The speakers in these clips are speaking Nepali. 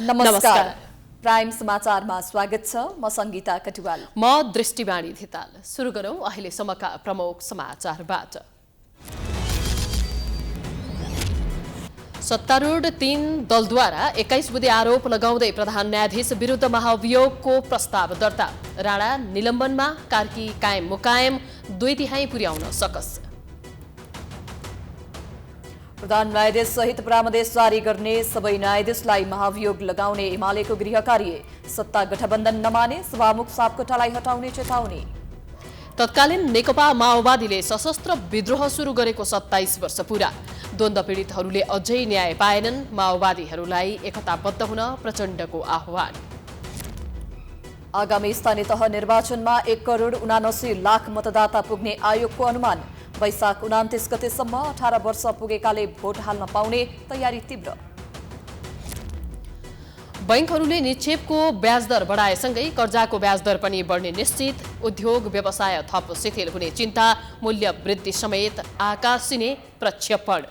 नमस्कार। प्राइम समाचारमा स्वागत छ। म संगीता कटुवाल। म दृष्टिवाणी धिताल। सुरु गरौं अहिलेसम्मका प्रमुख समाचारबाट। सत्तारूढ 3 दलद्वारा 21 बुँदे आरोप लगाउँदै प्रधान न्यायाधीश विरुद्ध महाभियोगको प्रस्ताव दर्ता। राणा निलम्बनमा, कार्की कायम मुकायम 2/3 पुर्याउन सकस। प्रधान न्यायाधीश सहित परामर्श जारी गर्ने सबै न्यायाधीशलाई महाभियोग लगाउने एमालेको गृह कार्य। सत्ता गठबन्धन नमाने सभामुख सापकोटालाई हटाउने चेतावनी। तत्कालीन नेकपा माओवादीले सशस्त्र विद्रोह सुरु गरेको 27 वर्ष पूरा। द्वन्द्व पीडितहरूले अझै न्याय पाएनन्। माओवादीहरूलाई एकताबद्ध हुन प्रचण्डको आह्वान। आगामी स्थानीय तह निर्वाचनमा 1,79,00,000 मतदाता पुग्ने आयोगको अनुमान। वैशाख 29 गतेसम्म 18 वर्ष पुगेकाले भोट हाल्न पाउने तयारी तीव्र। बैंकहरूले निक्षेपको ब्याजदर बढाएसँगै कर्जाको ब्याजदर पनि बढ्ने निश्चित। उद्योग व्यवसाय थप शिथिल हुने चिन्ता। मूल्य वृद्धि समेत आकाशिने प्रक्षेपण।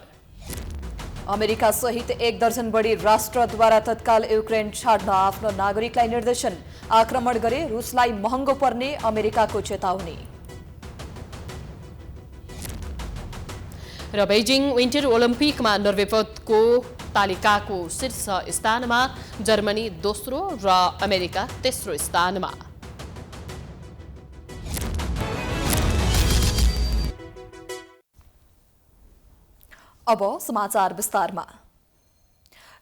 अमेरिका सहित 1 दर्जन बढी राष्ट्रद्वारा तत्काल युक्रेन छाड्न आफ्नो नागरिकलाई निर्देशन। आक्रमण गरे रुसलाई महँगो पर्ने अमेरिकाको चेतावनी। र बेजिङ विन्टर ओलम्पिकमा नर्वे पदको तालिकाको शीर्ष स्थानमा, जर्मनी दोस्रो र अमेरिका तेस्रो स्थानमा। अब समाचार विस्तारमा।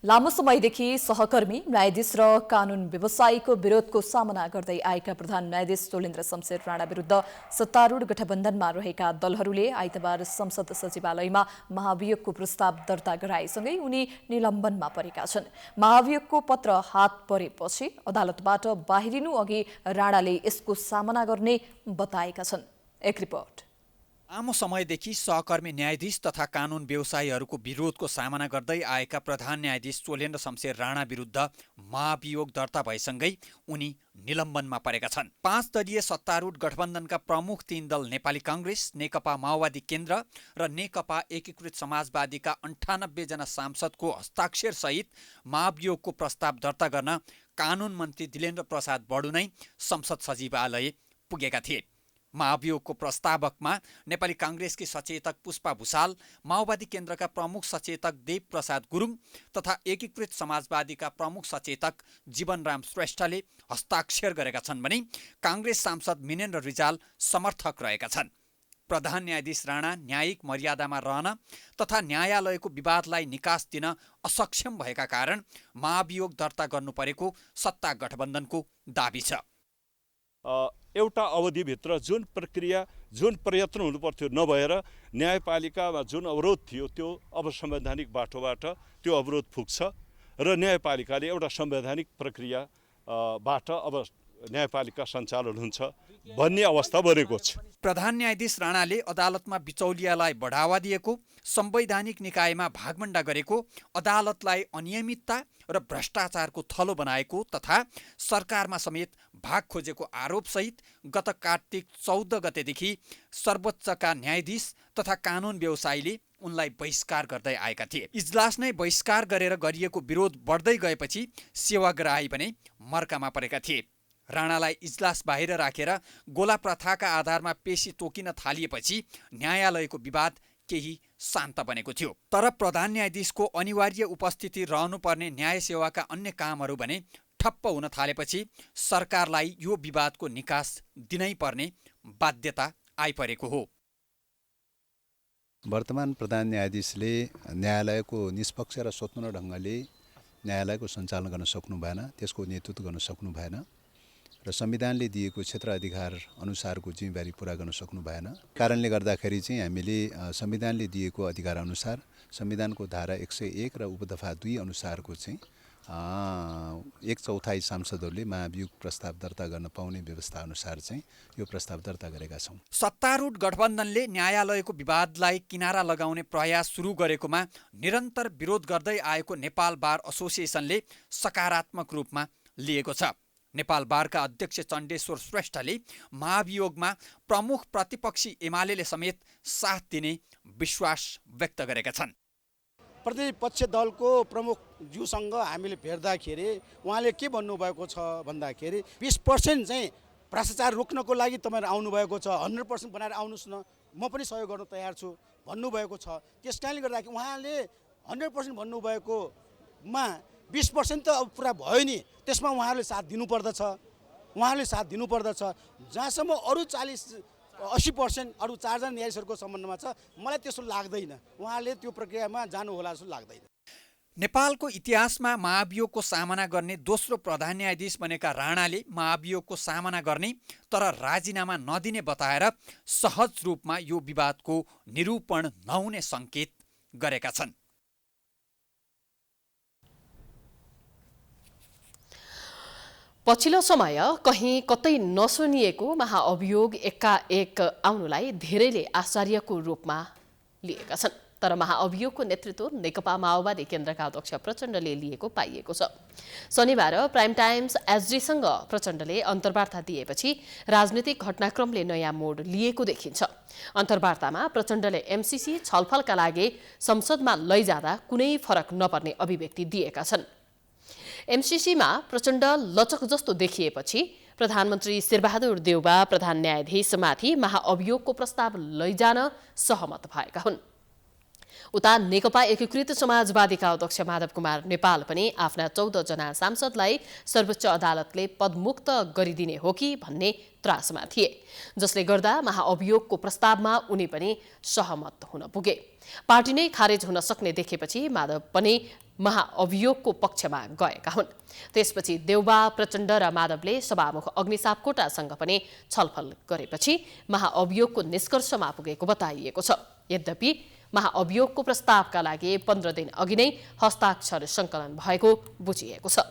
लामो समयदेखि सहकर्मी न्यायाधीश र कानून व्यवसायीको विरोधको सामना गर्दै आएका प्रधान न्यायाधीश चोलेन्द्र शमशेर राणा विरुद्ध सत्तारूढ गठबन्धनमा रहेका दलहरूले आइतबार संसद सचिवालयमा महाभियोगको प्रस्ताव दर्ता गराएसँगै उनी निलम्बनमा परेका छन्। महाभियोगको पत्र हात परेपछि अदालतबाट बाहिरिनु अघि राणाले यसको सामना गर्ने बताएका छन्। एक रिपोर्ट। लामो समयदेखि सहकर्मी न्यायाधीश तथा कानून व्यवसायीहरूको विरोधको सामना गर्दै आएका प्रधान न्यायाधीश चोलेन्द्र शमशेर राणा विरुद्ध महाभियोग दर्ता भएसँगै उनी निलम्बनमा परेका छन्। 5 दलीय सत्तारूढ गठबन्धनका प्रमुख 3 दल नेपाली कांग्रेस, नेकपा माओवादी केन्द्र र नेकपा एकीकृत समाजवादीका 98 जना सांसदको हस्ताक्षर सहित महाभियोगको प्रस्ताव दर्ता गर्न कानून मन्त्री दिलेन्द्र प्रसाद बडु नै संसद सचिवालय पुगेका थिए। महाभियोगको प्रस्तावकमा नेपाली कांग्रेसकी सचेतक पुष्पा भुषाल, माओवादी केन्द्रका प्रमुख सचेतक देव प्रसाद गुरुङ तथा एकीकृत समाजवादीका प्रमुख सचेतक जीवनराम श्रेष्ठले हस्ताक्षर गरेका छन् भने कांग्रेस सांसद मिनेन्द्र रिजाल समर्थक रहेका छन्। प्रधान न्यायाधीश राणा न्यायिक मर्यादामा रहन तथा न्यायालयको विवादलाई निकास दिन असक्षम भएका कारण महाभियोग दर्ता गर्नु परेको सत्ता गठबन्धनको दाबी छ। एउटा अवधिभित्र जुन प्रक्रिया जुन प्रयत्न हुनुपर्थ्यो नभएर न्यायपालिकामा जुन अवरोध थियो त्यो अब संवैधानिक बाटोबाट त्यो अवरोध पुग्छ र न्यायपालिकाले एउटा संवैधानिक प्रक्रियाबाट अब न्यायपालिका सञ्चालन हुन्छ भन्ने अवस्था बनेको छ। प्रधान न्यायाधीश राणाले अदालतमा बिचौलियालाई बढावा दिएको, संवैधानिक निकायमा भागमण्डा गरेको, अदालतलाई अनियमितता र भ्रष्टाचारको थलो बनाएको तथा सरकारमा समेत भाग खोजेको आरोपसहित गत कार्तिक 14 गतेदेखि सर्वोच्चका न्यायाधीश तथा कानून व्यवसायीले उनलाई बहिष्कार गर्दै आएका थिए। इजलास नै बहिष्कार गरेर गरिएको विरोध बढ्दै गएपछि सेवाग्राही पनि मर्कामा परेका थिए। राणालाई इजलास बाहिर राखेर गोला प्रथाका आधारमा पेशी तोकिन थालिएपछि न्यायालयको विवाद केही शान्त बनेको थियो। तर प्रधान न्यायाधीशको अनिवार्य उपस्थिति रहनुपर्ने न्याय सेवाका अन्य कामहरू भने ठप्प हुन थालेपछि सरकारलाई यो विवादको निकास दिनै पर्ने बाध्यता आइपरेको हो। वर्तमान प्रधान न्यायाधीशले न्यायालयको निष्पक्ष र स्वतन्त्र ढङ्गले न्यायालयको सञ्चालन गर्न सक्नु भएन, त्यसको नेतृत्व गर्न सक्नु भएन र संविधानले दिएको क्षेत्र अधिकार अनुसारको जिम्मेवारी पुरा गर्न सक्नु भएन। कारणले गर्दाखेरि चाहिँ हामीले संविधानले दिएको अधिकार अनुसार संविधानको धारा 101 र उपदफा 2 अनुसारको चाहिँ 1/4 सांसदहरूले महाभियोग प्रस्ताव दर्ता गर्न पाउने व्यवस्था अनुसार चाहिँ यो प्रस्ताव दर्ता गरेका छौँ। सत्तारूढ गठबन्धनले न्यायालयको विवादलाई किनारा लगाउने प्रयास सुरु गरेकोमा निरन्तर विरोध गर्दै आएको नेपाल बार एसोसिएसनले सकारात्मक रूपमा लिएको छ। नेपाल बारका अध्यक्ष चण्डेश्वर श्रेष्ठले महाभियोगमा प्रमुख प्रतिपक्षी एमाले समेत साथ दिने विश्वास व्यक्त गरेका छन्। प्रतिपक्ष दलको प्रमुखज्यूसँग हामीले भेट्दाखेरि उहाँले के भन्नुभएको छ भन्दाखेरि 20% चाहिँ भ्रष्टाचार रोक्नको लागि तपाईँहरू आउनुभएको छ, 100% बनाएर आउनुहोस् न, म पनि सहयोग गर्न तयार छु भन्नुभएको छ। त्यस कारणले गर्दाखेरि उहाँले 100% भन्नुभएकोमा 20% त अब पुरा भयो नि, त्यसमा उहाँहरूले साथ दिनुपर्दछ। जहाँसम्म अरू 40-80% अरू 4 जना न्यायाधीशहरूको सम्बन्धमा छ, मलाई त्यसो लाग्दैन उहाँले त्यो प्रक्रियामा जानु होला जस्तो लाग्दैन। नेपालको इतिहासमा महाभियोगको सामना गर्ने दोस्रो प्रधान न्यायाधीश बनेका राणाले महाभियोगको सामना गर्ने तर राजीनामा नदिने बताएर सहज रूपमा यो विवादको निरूपण नहुने सङ्केत गरेका छन्। पछिल्लो समय कहीँ कतै नसुनिएको महाअभियोग एकाएक आउनुलाई धेरैले आश्चर्यको रूपमा लिएका छन्। तर महाअभियोगको नेतृत्व नेकपा माओवादी केन्द्रका अध्यक्ष प्रचण्डले लिएको पाइएको छ। शनिबार प्राइम टाइम्स एसडीसँग प्रचण्डले अन्तर्वार्ता दिएपछि राजनीतिक घटनाक्रमले नयाँ मोड लिएको देखिन्छ। अन्तर्वार्तामा प्रचण्डले एमसीसी छलफलका लागि संसदमा लैजाँदा कुनै फरक नपर्ने अभिव्यक्ति दिएका छन्। एमसीसीमा प्रचण्ड लचक जस्तो देखिएपछि प्रधानमन्त्री शेरबहादुर देउवा प्रधान न्यायाधीशमाथि महाअभियोगको प्रस्ताव लैजान सहमत भएका हुन्। उता नेकपा एकीकृत समाजवादीका अध्यक्ष माधव कुमार नेपाल पनि आफ्ना 14 जना सांसदलाई सर्वोच्च अदालतले पदमुक्त गरिदिने हो कि भन्ने त्रासमा थिए, जसले गर्दा महाअभियोगको प्रस्तावमा उनी पनि सहमत हुन पुगे। पार्टी नै खारेज हुन सक्ने देखेपछि माधव पनि महाअभियोगको पक्षमा गएका हुन्। त्यसपछि देउवा, प्रचण्ड र माधवले सभामुख अग्नि सापकोटासँग पनि छलफल गरेपछि महाअभियोगको निष्कर्षमा पुगेको बताइएको छ। यद्यपि महाअभियोगको प्रस्तावका लागि 15 दिन अघि नै हस्ताक्षर सङ्कलन भएको बुझिएको छ।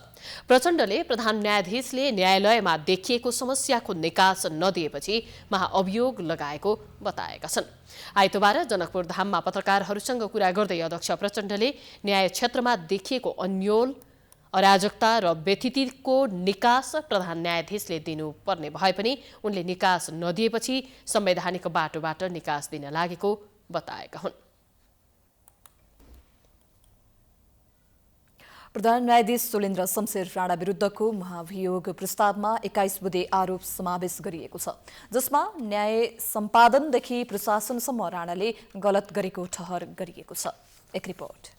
प्रचण्डले प्रधान न्यायाधीशले न्यायालयमा देखिएको समस्याको निकास नदिएपछि महाअभियोग लगाएको बताएका छन्। आइतबार जनकपुर धाममा पत्रकारहरूसँग कुरा गर्दै अध्यक्ष प्रचण्डले न्याय क्षेत्रमा देखिएको अन्योल, अराजकता र व्यथितिको निकास प्रधान न्यायाधीशले दिनुपर्ने भए पनि उनले निकास नदिएपछि संवैधानिक बाटोबाट निकास दिन लागेको बताएका हुन्। प्रधान न्यायाधीश सुलेन्द्र शमशेर राणा विरुद्धको महाभियोग प्रस्तावमा 21 बुँदे आरोप समावेश गरिएको छ, जसमा न्याय सम्पादनदेखि प्रशासनसम्म राणाले गलत गरेको ठहर गरिएको छ। एक रिपोर्ट।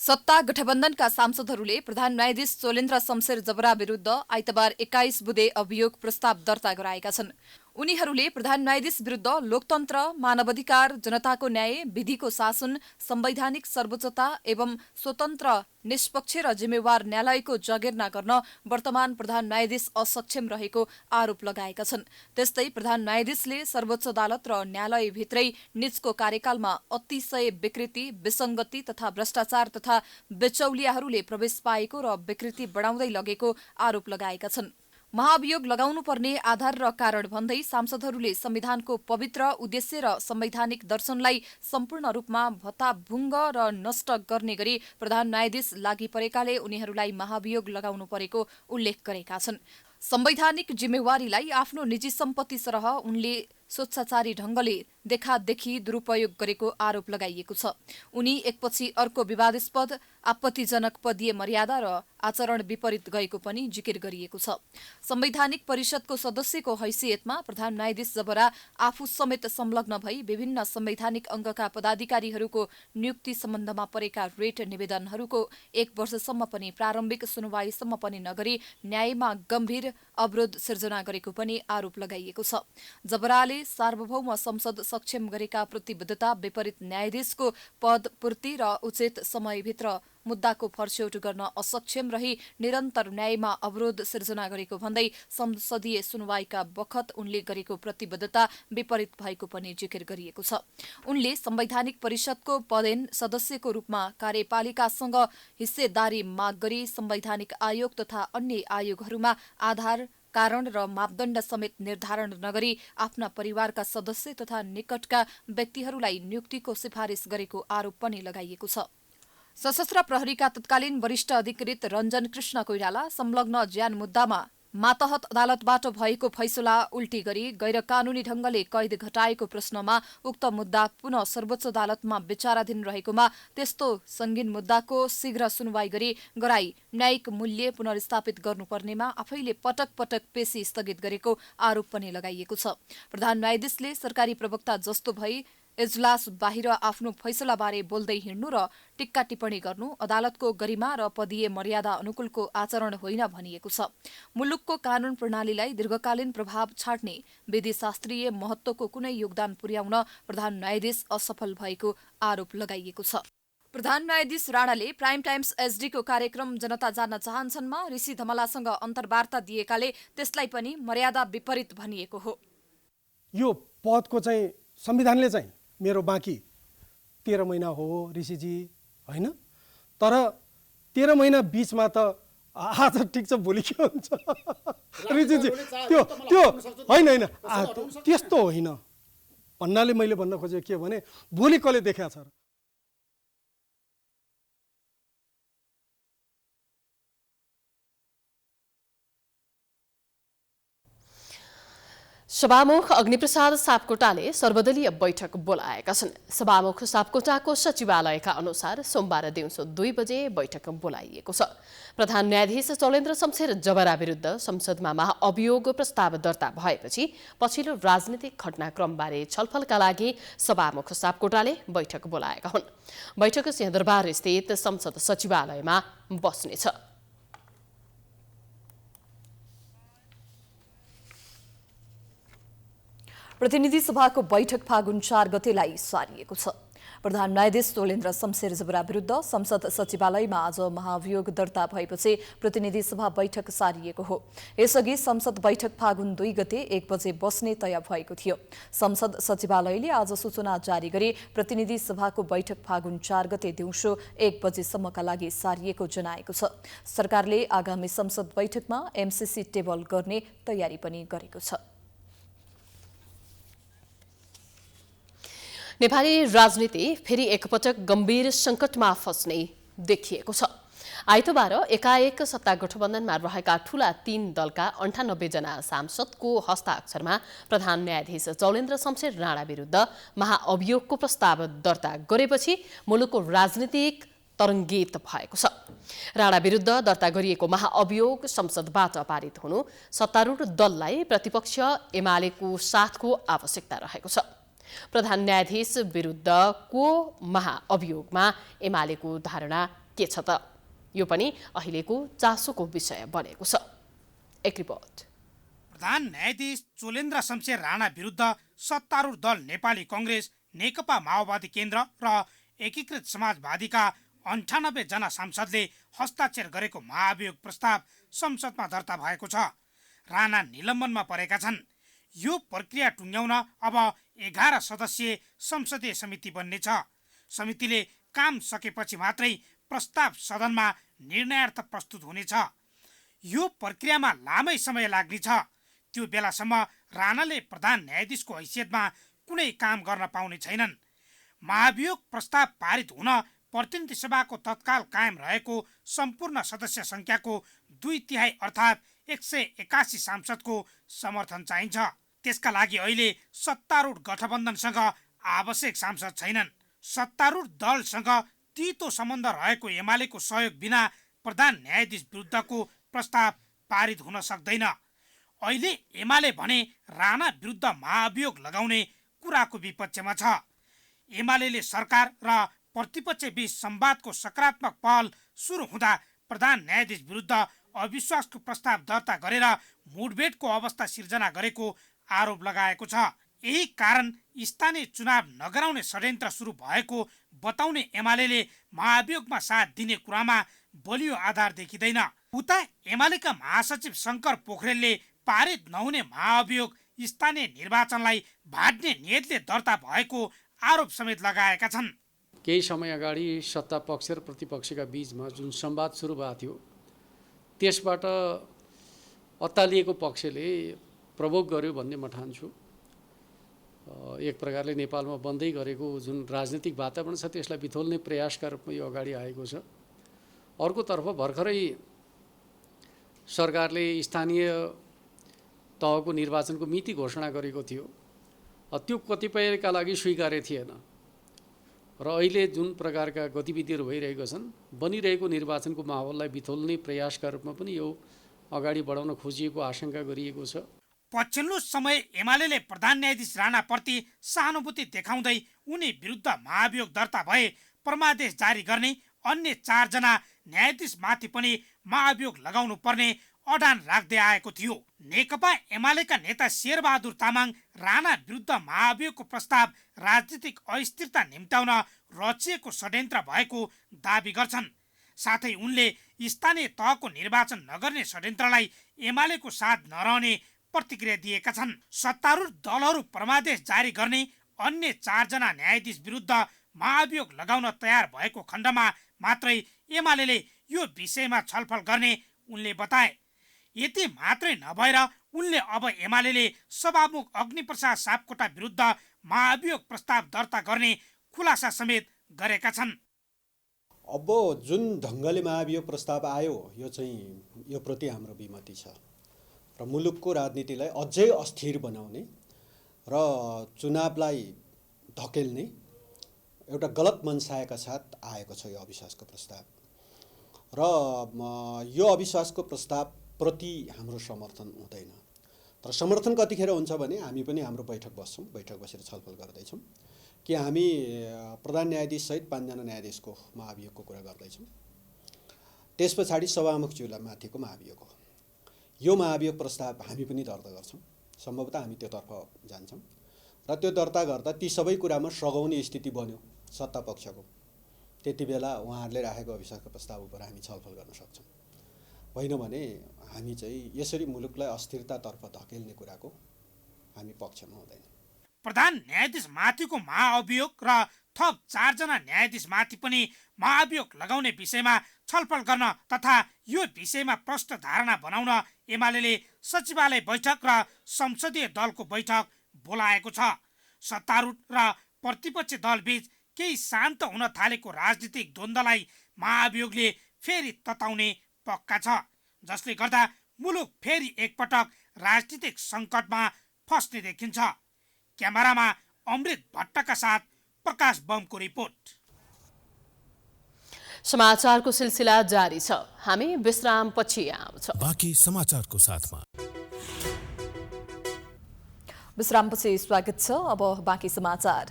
सत्ता गठबन्धनका सांसदहरूले प्रधान न्यायाधीश सुलेन्द्र शमशेर जबरा विरुद्ध आइतबार 21 बुँदे अभियोग प्रस्ताव दर्ता गराएका छन्। उनीहरूले प्रधान न्यायाधीश विरुद्ध लोकतन्त्र, मानवाधिकार, जनताको न्याय, विधिको शासन, संवैधानिक सर्वोच्चता एवं स्वतन्त्र, निष्पक्ष र जिम्मेवार न्यायालयको जगेर्ना गर्न वर्तमान प्रधान न्यायाधीश असक्षम रहेको आरोप लगाएका छन्। त्यस्तै प्रधान न्यायाधीशले सर्वोच्च अदालत र न्यायालयभित्रै निजको कार्यकालमा अतिशय विकृति, विसङ्गति तथा भ्रष्टाचार तथा बिचौलियाहरूले प्रवेश पाएको र विकृति बढाउँदै लगेको आरोप लगाएका छन्। महाभियोग लगाउनुपर्ने आधार र कारण भन्दै सांसदहरूले संविधानको पवित्र उद्देश्य र संवैधानिक दर्शनलाई सम्पूर्ण रूपमा भत्ताभुङ्ग र नष्ट गर्ने गरी प्रधान न्यायाधीश लागि परेकाले उनीहरूलाई महाभियोग लगाउनु परेको उल्लेख गरेका छन्। संवैधानिक जिम्मेवारीलाई आफ्नो निजी सम्पत्ति सरह उनले स्वेच्छाचारी ढंगले देखादेखि दुरुपयोग गरेको आरोप लगाइएको छ। उनी एकपछि अर्को विवादास्पद, आपत्तिजनक पदीय मर्यादा र आचरण विपरीत गएको पनि जिकिर गरिएको छ। संवैधानिक परिषदको सदस्यको हैसियतमा प्रधान न्यायाधीश जबरा आफू समेत संलग्न भई विभिन्न संवैधानिक अङ्गका पदाधिकारीहरूको नियुक्ति सम्बन्धमा परेका रेट निवेदनहरूको 1 वर्षसम्म पनि प्रारम्भिक सुनवाईसम्म पनि नगरी न्यायमा गम्भीर अवरोध सिर्जना गरेको पनि आरोप लगाइएको छ। जबराले सार्वभौम संसद सक्षम गरेका प्रतिबद्धता विपरीत न्यायाधीशको पद पूर्ति र उचित समयभित्र मुद्दाको फर्स्यौट गर्न असक्षम रही निरन्तर न्यायमा अवरोध सिर्जना गरेको भन्दै संसदीय सुनवाईका बखत उनले गरेको प्रतिबद्धता विपरीत भएको पनि जिकिर गरिएको छ। उनले संवैधानिक परिषदको पदेन सदस्यको रूपमा कार्यपालिकासँग हिस्सेदारी माग गरी संवैधानिक आयोग तथा अन्य आयोगहरूमा आधार, कारण र मापदण्ड समेत निर्धारण नगरी आफ्ना परिवारका सदस्य तथा निकटका व्यक्तिहरूलाई नियुक्तिको सिफारिस गरेको आरोप पनि लगाइएको छ। सशस्त्र प्रहरीका तत्कालीन वरिष्ठ अधिकृत रञ्जन कृष्ण कोइराला संलग्न ज्यान मुद्दामा मातहत अदालतबाट भएको फैसला उल्टी गरी गैर कानूनी ढंगले कैद घटाएको प्रश्नमा उक्त मुद्दा पुनः सर्वोच्च अदालतमा विचाराधीन रहेकोमा त्यस्तो संगीन मुद्दाको शीघ्र सुनवाई गरी गराई न्यायिक मूल्य पुनर्स्थापित गर्नुपर्नेमा आफैले पटक पटक पेशी स्थगित गरेको आरोप पनि लगाइएको छ। प्रधान न्यायाधीशले सरकारी प्रवक्ता जस्तो भई इजलास बाहिर आफ्नो फैसलाबारे बोल्दै हिँड्नु र टिक्का टिप्पणी गर्नु अदालतको गरिमा र पदीय मर्यादा अनुकूलको आचरण होइन भनिएको छ। मुलुकको कानून प्रणालीलाई दीर्घकालीन प्रभाव छाड्ने विधिशास्त्रीय महत्वको कुनै योगदान पुर्याउन प्रधान न्यायाधीश असफल भएको आरोप लगाइएको छ। प्रधान न्यायाधीश राणाले प्राइम टाइम्स एसडीको कार्यक्रम जनता जान्न चाहन्छन्मा ऋषि धमलासँग अन्तर्वार्ता दिएकाले त्यसलाई पनि मर्यादा विपरीत भनिएको हो। यो पदको चाहिँ संविधानले चाहिँ मेरो बाँकी 13 महिना हो ऋषिजी होइन, तर 13 महिना बिचमा त आज ठिक छ भोलि के हुन्छ ऋषिजी त्यो होइन त्यस्तो होइन भन्नाले मैले भन्न खोजेको के भने भोलि कसले देखाएको छ र सभामुख अग्निप्रसाद सापकोटाले सर्वदलीय बैठक बोलाएका छन्। सभामुख सापकोटाको सचिवालयका अनुसार सोमबार दिउँसो 2 बजे बैठक बोलाइएको छ। प्रधान न्यायाधीश चौलेन्द्र शमशेर जबरा विरुद्ध संसदमा महाअभियोग प्रस्ताव दर्ता भएपछि पछिल्लो राजनीतिक घटनाक्रमबारे छलफलका लागि सभामुख सापकोटाले बैठक बोलाएका हुन्। बैठक सिंहदरबार स्थित संसद सचिवालयमा बस्नेछ। प्रतिनिधि सभाको बैठक फागुन 4 गतेलाई सारिएको छ। प्रधान न्यायाधीश चौलेन्द्र शमशेर जबरा विरुद्ध संसद सचिवालयमा आज महाभियोग दर्ता भएपछि प्रतिनिधि सभा बैठक सारिएको हो। यसअघि संसद बैठक फागुन 2 गते 1 बजे बस्ने तय भएको थियो। संसद सचिवालयले आज सूचना जारी गरी प्रतिनिधि सभाको बैठक फागुन 4 गते दिउँसो 1 बजेसम्मका लागि सारिएको जनाएको छ। सरकारले आगामी संसद बैठकमा एमसीसी टेबल गर्ने तयारी पनि गरेको छ। नेपाली राजनीति फेरि एकपटक गम्भीर संकटमा फस्ने देखिएको छ। आइतबार एकाएक सत्ता गठबन्धनमा रहेका ठूला 3 दलका 98 जना सांसदको हस्ताक्षरमा प्रधान न्यायाधीश चौलेन्द्र शमशेर राणा विरुद्ध महाअभियोगको प्रस्ताव दर्ता गरेपछि मुलुकको राजनीतिक तरङ्गित भएको छ। राणा विरुद्ध दर्ता गरिएको महाअभियोग संसदबाट पारित हुनु सत्तारूढ दललाई प्रतिपक्ष एमालेको साथको आवश्यकता रहेको छ। प्रधान न्यायाधीश विरुद्धको महाअभियोगमा एमालेको धारणा के छ त? यो पनि अहिलेको चासोको विषय बनेको छ। एक रिपोर्ट। प्रधान न्यायाधीश चौलेन्द्र शमशेर राणा विरुद्ध सत्तारूढ दल नेपाली कांग्रेस, नेकपा माओवादी केन्द्र र एकीकृत समाजवादीका 98 जना सांसदले हस्ताक्षर गरेको महाअभियोग प्रस्ताव संसदमा दर्ता भएको छ। राणा निलम्बनमा परेका छन्। यो प्रक्रिया टुङ्ग्याउन अब 11 सदस्यीय संसदीय समिति बन्नेछ। समितिले काम सकेपछि मात्रै प्रस्ताव सदनमा निर्णयार्थ प्रस्तुत हुनेछ। यो प्रक्रियामा लामै समय लाग्नेछ। त्यो बेलासम्म राणाले प्रधान न्यायाधीशको हैसियतमा कुनै काम गर्न पाउने छैनन्। महाभियोग प्रस्ताव पारित हुन प्रतिनिधि सभाको तत्काल कायम रहेको सम्पूर्ण सदस्य संख्याको 2/3 अर्थात् 181 सांसदको समर्थन चाहिन्छ। त्यसका लागि अहिले सत्तारूढ गठबन्धनसँग आवश्यक सांसद छैनन्। सत्तारूढ दलसँग तीतो सम्बन्ध रहेको एमालेको सहयोग बिना प्रधान न्यायाधीश विरुद्धको प्रस्ताव पारित हुन सक्दैन। अहिले एमाले भने राणा विरुद्ध महाअभियोग लगाउने कुराको विपक्षमा छ। एमालेले सरकार र प्रतिपक्ष बीच संवादको सकारात्मक पहल सुरु हुँदा प्रधान न्यायाधीश विरुद्ध अविश्वासको प्रस्ताव दर्ता गरेर मुठभेडको अवस्था सिर्जना गरेको आरोप लगाएको छ। यही कारण स्थानीय चुनाव नगराउने षड्यन्त्र सुरु भएको बताउने एमालेले महाअभियोगमा साथ दिने कुरामा बलियो आधार देखिँदैन। उता एमालेका महासचिव शङ्कर पोखरेलले पारित नहुने महाअभियोग स्थानीय निर्वाचनलाई भाट्ने नियतले दर्ता भएको आरोप समेत लगाएका छन्। केही समय अगाडि सत्ता पक्ष र प्रतिपक्षका बीचमा जुन संवाद सुरु भएको थियो त्यसबाट अत्तालिएको पक्षले प्रभोग गर्यो भन्ने म ठान्छु। एक प्रकारले नेपालमा बन्दै गरेको जुन राजनीतिक वातावरण छ त्यसलाई बिथोल्ने प्रयासका रूपमा यो अगाडि आएको छ। अर्कोतर्फ भर्खरै सरकारले स्थानीय तहको निर्वाचनको मिति घोषणा गरेको थियो, त्यो कतिपयका लागि स्वीकार्य थिएन र अहिले जुन प्रकारका गतिविधिहरू भइरहेका छन्, बनिरहेको निर्वाचनको माहौललाई बिथोल्ने प्रयासका रूपमा पनि यो अगाडि बढाउन खोजिएको आशंका गरिएको छ। पछिल्लो समय एमाले प्रधान न्यायाधीश राणाप्रति सहानुभूति देखाउँदै उनी विरुद्ध महाभियोग दर्ता भए परमादेश जारी गर्ने, अन्य 4 जना न्यायाधीशमाथि पनि महाभियोग लगाउनु पर्ने अडान राख्दै आएको थियो। नेकपा एमालेका नेता शेरबहादुर तामाङ राणा विरुद्ध महाभियोगको प्रस्ताव राजनीतिक अस्थिरता निम्त्याउन रचिएको षड्यन्त्र भएको दाबी गर्छन्। साथै उनले स्थानीय तहको निर्वाचन नगर्ने षड्यन्त्रलाई एमालेको साथ नरहने प्रतिक्रिया दिएका छन्। सत्तारूढ दलहरू परमादेश जारी गर्ने, अन्य 4 जना न्यायाधीश विरुद्ध महाभियोग लगाउन तयार भएको खण्डमा मात्रै एमाले यो विषयमा छलफल गर्ने उनले बताए। यति मात्रै नभएर उनले अब एमाले सभामुख अग्निप्रसाद सापकोटा विरुद्ध महाभियोग प्रस्ताव दर्ता गर्ने खुलासा समेत गरेका छन्। अब जुन ढङ्गले महाभियोग प्रस्ताव आयो यो प्रति हाम्रो विमति छ र मुलुकको राजनीतिलाई अझै अस्थिर बनाउने र चुनावलाई धकेल्ने एउटा गलत मनसायका साथ आएको छ यो अविश्वासको प्रस्ताव र यो अविश्वासको प्रस्ताव प्रति हाम्रो समर्थन हुँदैन। तर समर्थन कतिखेर हुन्छ भने हामी पनि हाम्रो बैठक बस्छौँ, बैठक बसेर छलफल गर्दैछौँ कि हामी प्रधान न्यायाधीश सहित 5 जना न्यायाधीशको महाभियोगको कुरा गर्दैछौँ। त्यस पछाडि सभामुखज्यूलाई माथिको महाभियोग हो। यो महाभियोग प्रस्ताव हामी पनि दर्ता गर्छौँ, सम्भवतः हामी त्योतर्फ जान्छौँ र त्यो दर्ता गर्दा ती सबै कुरामा सघाउने स्थिति बन्यो सत्ता पक्षको। त्यति बेला उहाँहरूले राखेको अविश्वासको प्रस्ताव उपर हामी छलफल गर्न सक्छौँ। होइन भने हामी चाहिँ यसरी मुलुकलाई अस्थिरतातर्फ धकेल्ने कुराको हामी पक्षमा हुँदैन। प्रधान न्यायाधीश माथिको महाअभियोग र थप 4 जना न्यायाधीश माथि पनि महाभियोग लगाउने विषयमा छलफल गर्न तथा यो विषयमा प्रष्ट धारणा बनाउन एमाले सचिवालय बैठक र संसदीय दलको बैठक बोलाएको छ। सत्तारूढ र प्रतिपक्षी दलबीच केही शान्त हुन थालेको राजनीतिक द्वन्द्वलाई महाभियोगले फेरि तताउने पक्का छ, जसले गर्दा मुलुक फेरि एकपटक राजनीतिक सङ्कटमा फस्ने देखिन्छ। क्यामेरामा अमृत भट्टका साथ प्रकाश बमको रिपोर्ट। समाचारको सिलसिला जारी छ, हामी विश्रामपछि आउँछौँ। बाँकी समाचारको साथमा विश्रामपछि स्वागत छ। अब बाँकी समाचार।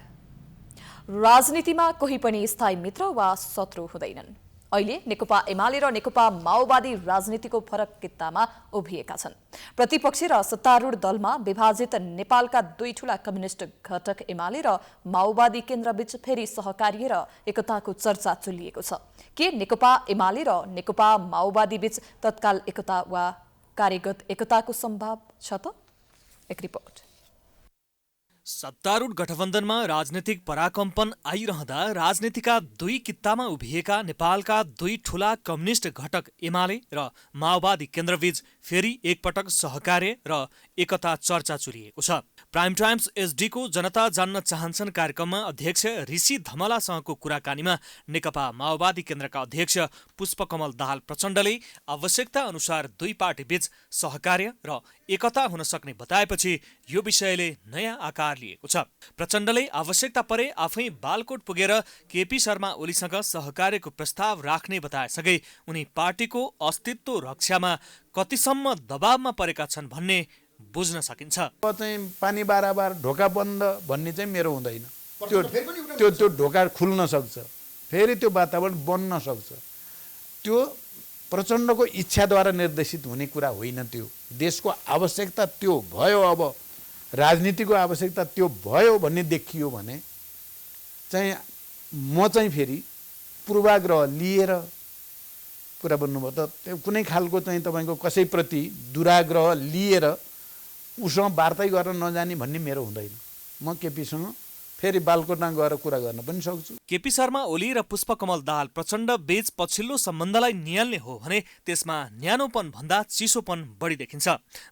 राजनीतिमा कोही पनि स्थायी मित्र वा शत्रु हुँदैनन्। अहिले नेकपा एमाले र नेकपा माओवादी राजनीतिको फरक कित्तामा उभिएका छन्। प्रतिपक्षी र सत्तारूढ दलमा विभाजित नेपालका 2 ठूला कम्युनिस्ट घटक एमाले र माओवादी केन्द्रबीच फेरि सहकार्य र एकताको चर्चा चलिएको छ। के नेकपा एमाले र नेकपा माओवादी बीच तत्काल एकता वा कार्यगत एकताको सम्भव छ त? एक रिपोर्ट। सत्तारूढ गठबन्धनमा राजनीतिक पराकम्पन आइरहँदा राजनीतिका 2 कित्तामा उभिएका नेपालका 2 ठूला कम्युनिस्ट घटक एमाले र माओवादी केन्द्रबीच फेरि एकपटक सहकार्य र एकता चर्चा चलिएको छ। प्राइम टाइम्स एसडीको जनता जान्न चाहन्छन् कार्यक्रममा अध्यक्ष ऋषि धमलासँगको कुराकानीमा नेकपा माओवादी केन्द्रका अध्यक्ष पुष्पकमल दाहाल प्रचण्डले आवश्यकता अनुसार 2 पार्टीबीच सहकार्य र एकता हुन सक्ने बताएपछि यो विषयले नयाँ आकार लिएको छ। प्रचण्डले आवश्यकता परे आफै बालकोट पुगेर केपी शर्मा ओलीसँग सहकार्यको प्रस्ताव राख्ने बताएसँगै उनी पार्टीको अस्तित्व रक्षामा कतिसम्म दबावमा परेका छन् भन्ने बुझ्न सकिन्छ। चाहिँ पानी बाराबार ढोका बन्द भन्ने चाहिँ मेरो हुँदैन। त्यो ढोका खुल्न सक्छ, फेरि त्यो वातावरण बन्न सक्छ। त्यो प्रचण्डको इच्छाद्वारा निर्देशित हुने कुरा होइन। त्यो देशको आवश्यकता त्यो भयो, अब राजनीतिको आवश्यकता त्यो भयो भन्ने देखियो भने चाहिँ म चाहिँ फेरि पूर्वाग्रह लिएर कुरा भन्नुभयो त कुनै खालको चाहिँ तपाईँको कसैप्रति दुराग्रह लिएर उसँग वार्ता गर्न नजाने भन्ने मेरो हुँदैन। म केपीसँग फेरि बालकोटमा गएर कुरा गर्न पनि सक्छु। केपी शर्मा ओली र पुष्पकमल दाहाल प्रचण्ड बीच पछिल्लो सम्बन्धलाई नियाल्ने हो भने त्यसमा न्यानोपन भन्दा चिसोपन बढी देखिन्छ।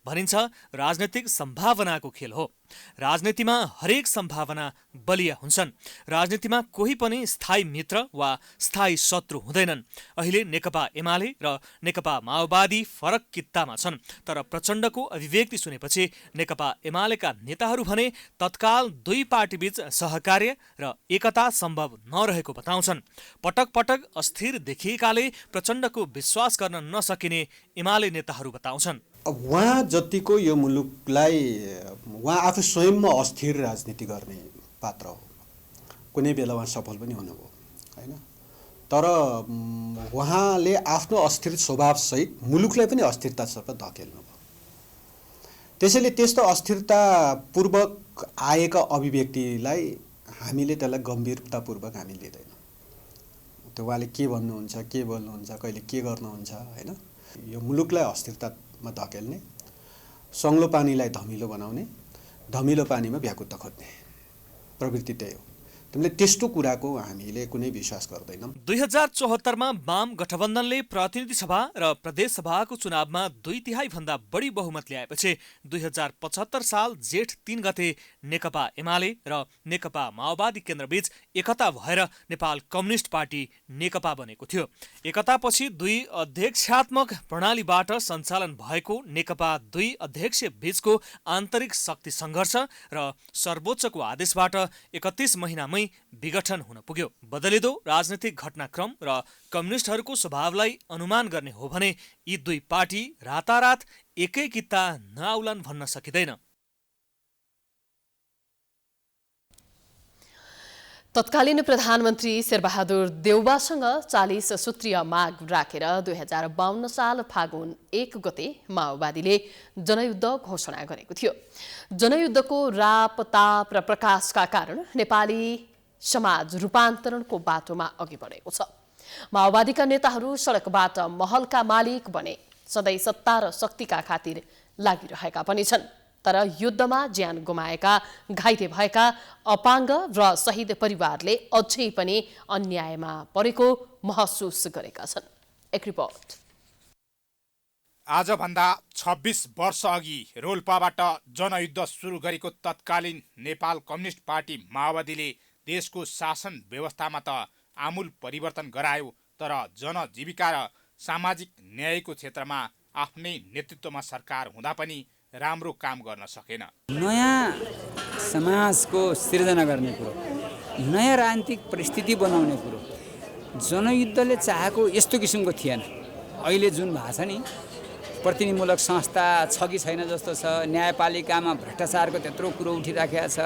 भनिन्छ राजनीतिक सम्भावनाको खेल हो। राजनीतिमा हरेक सम्भावना बलिया हुन्छन्। राजनीतिमा कोही पनि स्थायी मित्र वा स्थायी शत्रु हुँदैनन्। अहिले नेकपा एमाले र नेकपा माओवादी फरक कित्तामा छन्, तर प्रचण्डको अभिव्यक्ति सुनेपछि नेकपा एमालेका नेताहरू भने तत्काल दुई पार्टीबीच सहकार्य र एकता सम्भव नरहेको बताउँछन्। पटक पटक अस्थिर देखिएकाले प्रचण्डको विश्वास गर्न नसकिने एमाले नेताहरू बताउँछन्। उहाँ जतिको यो मुलुकलाई उहाँ आफू स्वयंमा अस्थिर राजनीति गर्ने पात्र हो। कुनै बेला उहाँ सफल पनि हुनुभयो हैन, तर उहाँले आफ्नो अस्थिर स्वभावसहित मुलुकलाई पनि अस्थिरतातर्फ धकेल्नुभयो। त्यसैले त्यस्तो अस्थिरतापूर्वक आएका अभिव्यक्तिलाई हामीले त्यसलाई गम्भीरतापूर्वक हामी लिँदैनौँ। त्यो उहाँले के भन्नुहुन्छ, के बोल्नुहुन्छ, कहिले के गर्नुहुन्छ हैन, यो मुलुकलाई अस्थिरतामा धकेल्ने, सङ्लो पानीलाई धमिलो बनाउने, धमिलो पानीमा भ्याकुत्त खोज्ने प्रवृत्ति त्यही हो। त्यसले त्यस्तो कुराको हामीले कुनै विश्वास गर्दैनौँ। 2074मा वाम गठबन्धनले प्रतिनिधि सभा र प्रदेश सभाको चुनावमा 2/3 भन्दा बढी बहुमत ल्याएपछि 2075 साल जेठ 3 गते नेकपा एमाले र नेकपा माओवादी केन्द्रबीच एकता भएर नेपाल कम्युनिस्ट पार्टी नेकपा बनेको थियो। एकतापछि दुई अध्यक्षात्मक प्रणालीबाट सञ्चालन भएको नेकपा दुई अध्यक्ष बीचको आन्तरिक शक्ति सङ्घर्ष र सर्वोच्चको आदेशबाट 31 महिनामै विघटन हुन पुग्यो। बदलिदो राजनीतिक घटनाक्रम र कम्युनिस्टहरूको स्वभावलाई अनुमान गर्ने हो भने यी दुई पार्टी रातारात एकै कित्ता नआउलान् भन्न सकिँदैन। तत्कालीन प्रधानमन्त्री शेरबहादुर देउवासँग 40 सूत्रीय माग राखेर 2052 साल फागुन 1 गते माओवादीले जनयुद्ध घोषणा गरेको थियो। जनयुद्धको राप ताप र प्रकाशका कारण नेपाली समाज रूपान्तरणको बाटोमा अघि बढेको छ। माओवादीका नेताहरू सडकबाट महलका मालिक बने, सधैँ सत्ता र शक्तिका खातिर लागिरहेका पनि छन्। तर युद्धमा ज्यान गुमाएका, घाइते भएका अपाङ्ग र शहीद परिवारले अझै पनि अन्यायमा परेको महसुस गरेका छन्। एक रिपोर्ट। आजभन्दा 26 वर्ष अघि रोल्पाबाट जनयुद्ध सुरु गरेको तत्कालीन नेपाल कम्युनिस्ट पार्टी माओवादीले देशको शासन व्यवस्थामा त आमूल परिवर्तन गरायो, तर जनजीविका र सामाजिक न्यायको क्षेत्रमा आफ्नै नेतृत्वमा सरकार हुँदा पनि राम्रो काम गर्न सकेन। नयाँ समाजको सिर्जना गर्ने कुरो, नयाँ राजनीतिक परिस्थिति बनाउने कुरो जनयुद्धले चाहेको यस्तो किसिमको थिएन। अहिले जुन भएको छ नि, प्रतिनिधिमूलक संस्था छ कि छैन जस्तो छ, न्यायपालिकामा भ्रष्टाचारको त्यत्रो कुरो उठिराखेको छ,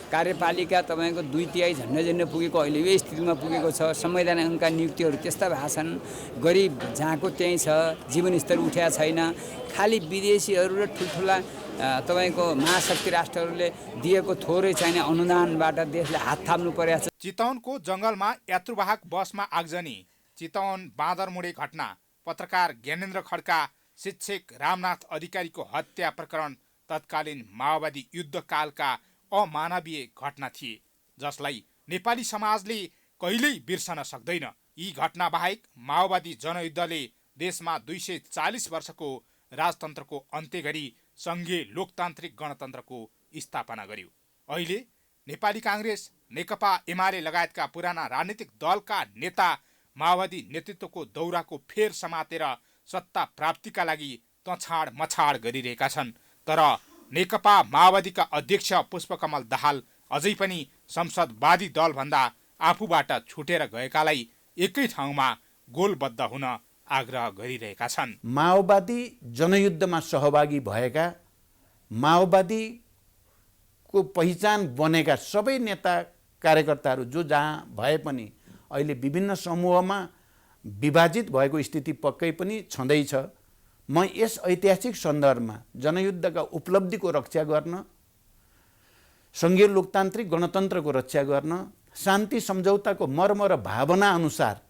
कार्यपालिका तपाईँको 2/3 झन्डै पुगेको अहिले यो स्थितिमा पुगेको छ, संवैधानिक नियुक्तिहरू त्यस्ता भएको छन्, गरिब जहाँको त्यहीँ छ, जीवनस्तर उठेको छैन। खालि विदेशीहरू र ठुल्ठुला तपाईँको महाशक्ति राष्ट्रहरूले दिएको थोरै चाहिने अनुदानबाट देशले हात थाप्नु परेको छ। चितवनको जङ्गलमा यात्रुवाहक बसमा आगजनी, चितवन बाँदरमुडे घटना, पत्रकार ज्ञानेन्द्र खड्का, शिक्षक रामनाथ अधिकारीको हत्या प्रकरण तत्कालीन माओवादी युद्धकालका अमानवीय घटना थिए, जसलाई नेपाली समाजले कहिल्यै बिर्सन सक्दैन। यी घटना बाहेक माओवादी जनयुद्धले देशमा 240 वर्षको राजतन्त्रको अन्त्य गरी सङ्घीय लोकतान्त्रिक गणतन्त्रको स्थापना गर्यो। अहिले नेपाली काङ्ग्रेस, नेकपा एमाले लगायतका पुराना राजनीतिक दलका नेता माओवादी नेतृत्वको दौराको फेर समातेर सत्ता प्राप्तिका लागि तछाड मछाड गरिरहेका छन्। तर नेकपा माओवादीका अध्यक्ष पुष्पकमल दाहाल अझै पनि संसदवादी दलभन्दा आफूबाट छुटेर गएकालाई एकै ठाउँमा गोलबद्ध हुन आग्रह गरिरहेका छन्। माओवादी जनयुद्धमा सहभागी भएका, माओवादीको पहिचान बनेका सबै नेता कार्यकर्ताहरू जो जहाँ भए पनि अहिले विभिन्न समूहमा विभाजित भएको स्थिति पक्कै पनि छँदैछ। म यस ऐतिहासिक सन्दर्भमा जनयुद्धका उपलब्धिको रक्षा गर्न, सङ्घीय लोकतान्त्रिक गणतन्त्रको रक्षा गर्न, शान्ति सम्झौताको मर्म र भावना अनुसार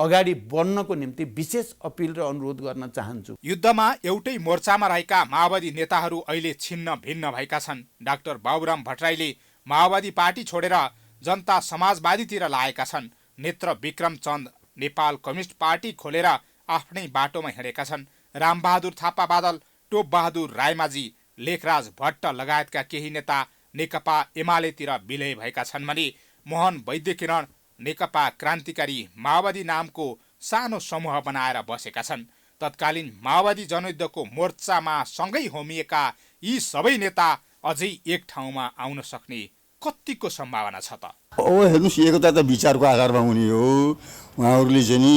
अगाडि बढ्नको निम्ति विशेष अपिल र अनुरोध गर्न चाहन्छु। युद्धमा एउटै मोर्चामा रहेका माओवादी नेताहरू अहिले छिन्न भिन्न भएका छन्। डाक्टर बाबुराम भट्टराईले माओवादी पार्टी छोडेर जनता समाजवादीतिर लागेका छन्। नेत्र विक्रम चन्द नेपाल कम्युनिस्ट पार्टी खोलेर आफ्नै बाटोमा हिँडेका छन्। रामबहादुर थापा बादल, टोपबहादुर रायमाझी लेखराज भट्ट लगायतका केही नेता नेकपा एमालेतिर विलय भएका छन् भने मोहन वैद्य किरण नेकपा क्रान्तिकारी माओवादी नामको सानो समूह बनाएर बसेका छन्। तत्कालीन माओवादी जनयुद्धको मोर्चामा सँगै होमिएका यी सबै नेता अझै एक ठाउँमा आउन सक्ने कतिको सम्भावना छ त? हेर्नुहोस्, एकता त विचारको आधारमा हुने हो। उहाँहरूले चाहिँ नि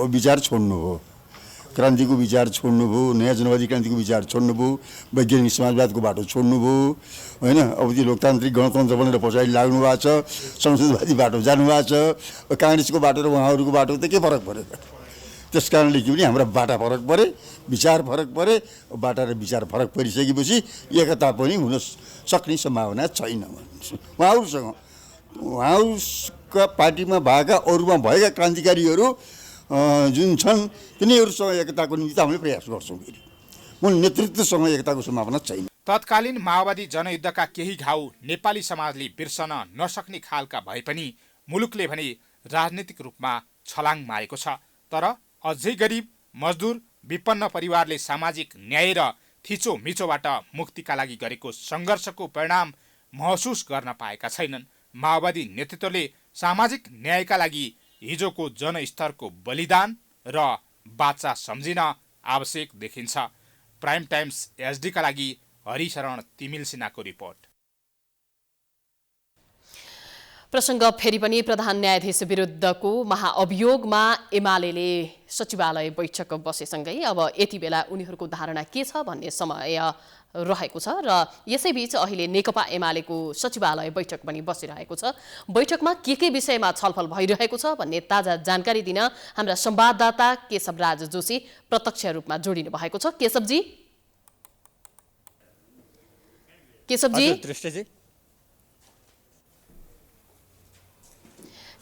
विचार छोड्नु हो, क्रान्तिको विचार छोड्नुभयो, नयाँ जनवादी क्रान्तिको विचार छोड्नुभयो, वैज्ञानिक समाजवादको बाटो छोड्नुभयो होइन। अब त्यो लोकतान्त्रिक गणतन्त्र बनेर पछाडि लाग्नु भएको छ, संसदवादी बाटो जानुभएको छ। काङ्ग्रेसको बाटो र उहाँहरूको बाटो त के फरक पऱ्यो? त्यस कारणले के भने हाम्रा बाटा फरक परे, विचार फरक परे। बाटा र विचार फरक परिसकेपछि एकता पनि हुन सक्ने सम्भावना छैन। उहाँहरूका पार्टीमा भएका अरूमा भएका क्रान्तिकारीहरू जुन छन् तिनीहरूसँग एकताको निम्ति हामीले प्रयास गर्छौँ। फेरि मूल नेतृत्वसँग एकताको सम्भावना छैन। तत्कालीन माओवादी जनयुद्धका केही घाउ नेपाली समाजले बिर्सन नसक्ने खालका भए पनि मुलुकले भने राजनीतिक रूपमा छलाङ मारेको छ। तर अझै गरिब, मजदुर, विपन्न परिवारले सामाजिक न्याय र थिचोमिचोबाट मुक्तिका लागि गरेको सङ्घर्षको परिणाम महसुस गर्न पाएका छैनन्। माओवादी नेतृत्वले सामाजिक न्यायका लागि हिजोको जनस्तरको बलिदान र बाचा सम्झिन आवश्यक देखिन्छ। प्राइम टाइम्स एचडीका लागि हरिशरण तिमिल सिन्हाको रिपोर्ट। प्रसङ्ग फेरि पनि प्रधान न्यायाधीश विरुद्धको महाअभियोगमा एमालेले सचिवालय बैठक बसेसँगै अब यति बेला उनीहरूको धारणा के छ भन्ने समय रहेको छ र यसैबीच अहिले नेकपा एमालेको सचिवालय बैठक पनि बसिरहेको छ। बैठकमा के विषयमा छलफल भइरहेको छ भन्ने ताजा जानकारी दिन हाम्रा संवाददाता केशवराज जोशी प्रत्यक्ष रूपमा जोडिनु भएको छ।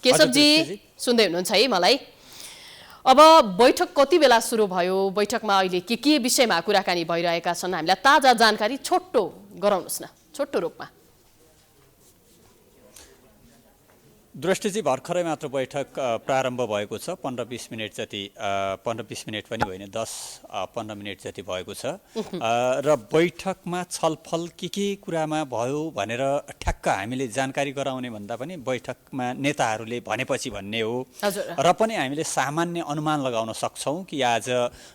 केशवजी सुन्दै हुनुहुन्छ है मलाई? अब बैठक कति बेला सुरु भयो? बैठकमा अहिले के विषयमा कुराकानी भइरहेका छन्? हामीलाई ताजा जानकारी छोटो गराउनुहोस् न, छोटो रूपमा। दृष्टिजी, भर्खरै मात्र बैठक प्रारम्भ भएको छ। 15-20 मिनट जति, 15-20 मिनट पनि होइन, 10-15 मिनट जति भएको छ। र बैठकमा छलफल के कुरामा भयो भनेर ठ्याक्क हामीले जानकारी गराउने भन्दा पनि बैठकमा नेताहरूले भनेपछि भन्ने हो। र पनि हामीले सामान्य अनुमान लगाउन सक्छौँ कि आज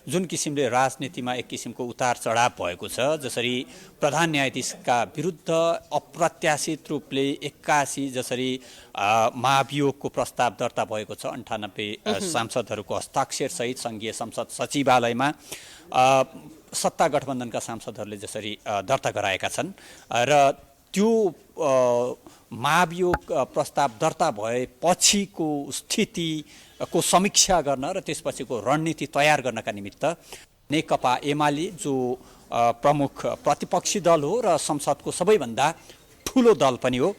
जुन किसिमले राजनीतिमा एक किसिमको उतार चढाव भएको छ, जसरी प्रधान न्यायाधीशका विरुद्ध अप्रत्याशित रूपले 81 जसरी महाभियोगको प्रस्ताव दर्ता भएको छ 98 सांसदहरूको हस्ताक्षरसहित सङ्घीय संसद सचिवालयमा सत्ता गठबन्धनका सांसदहरूले जसरी दर्ता गराएका छन् र त्यो महाभियोग प्रस्ताव दर्ता भएपछिको स्थितिको समीक्षा गर्न र त्यसपछिको रणनीति तयार गर्नका निमित्त नेकपा एमाले जो प्रमुख प्रतिपक्षी दल हो र संसदको सबैभन्दा ठुलो दल पनि हो,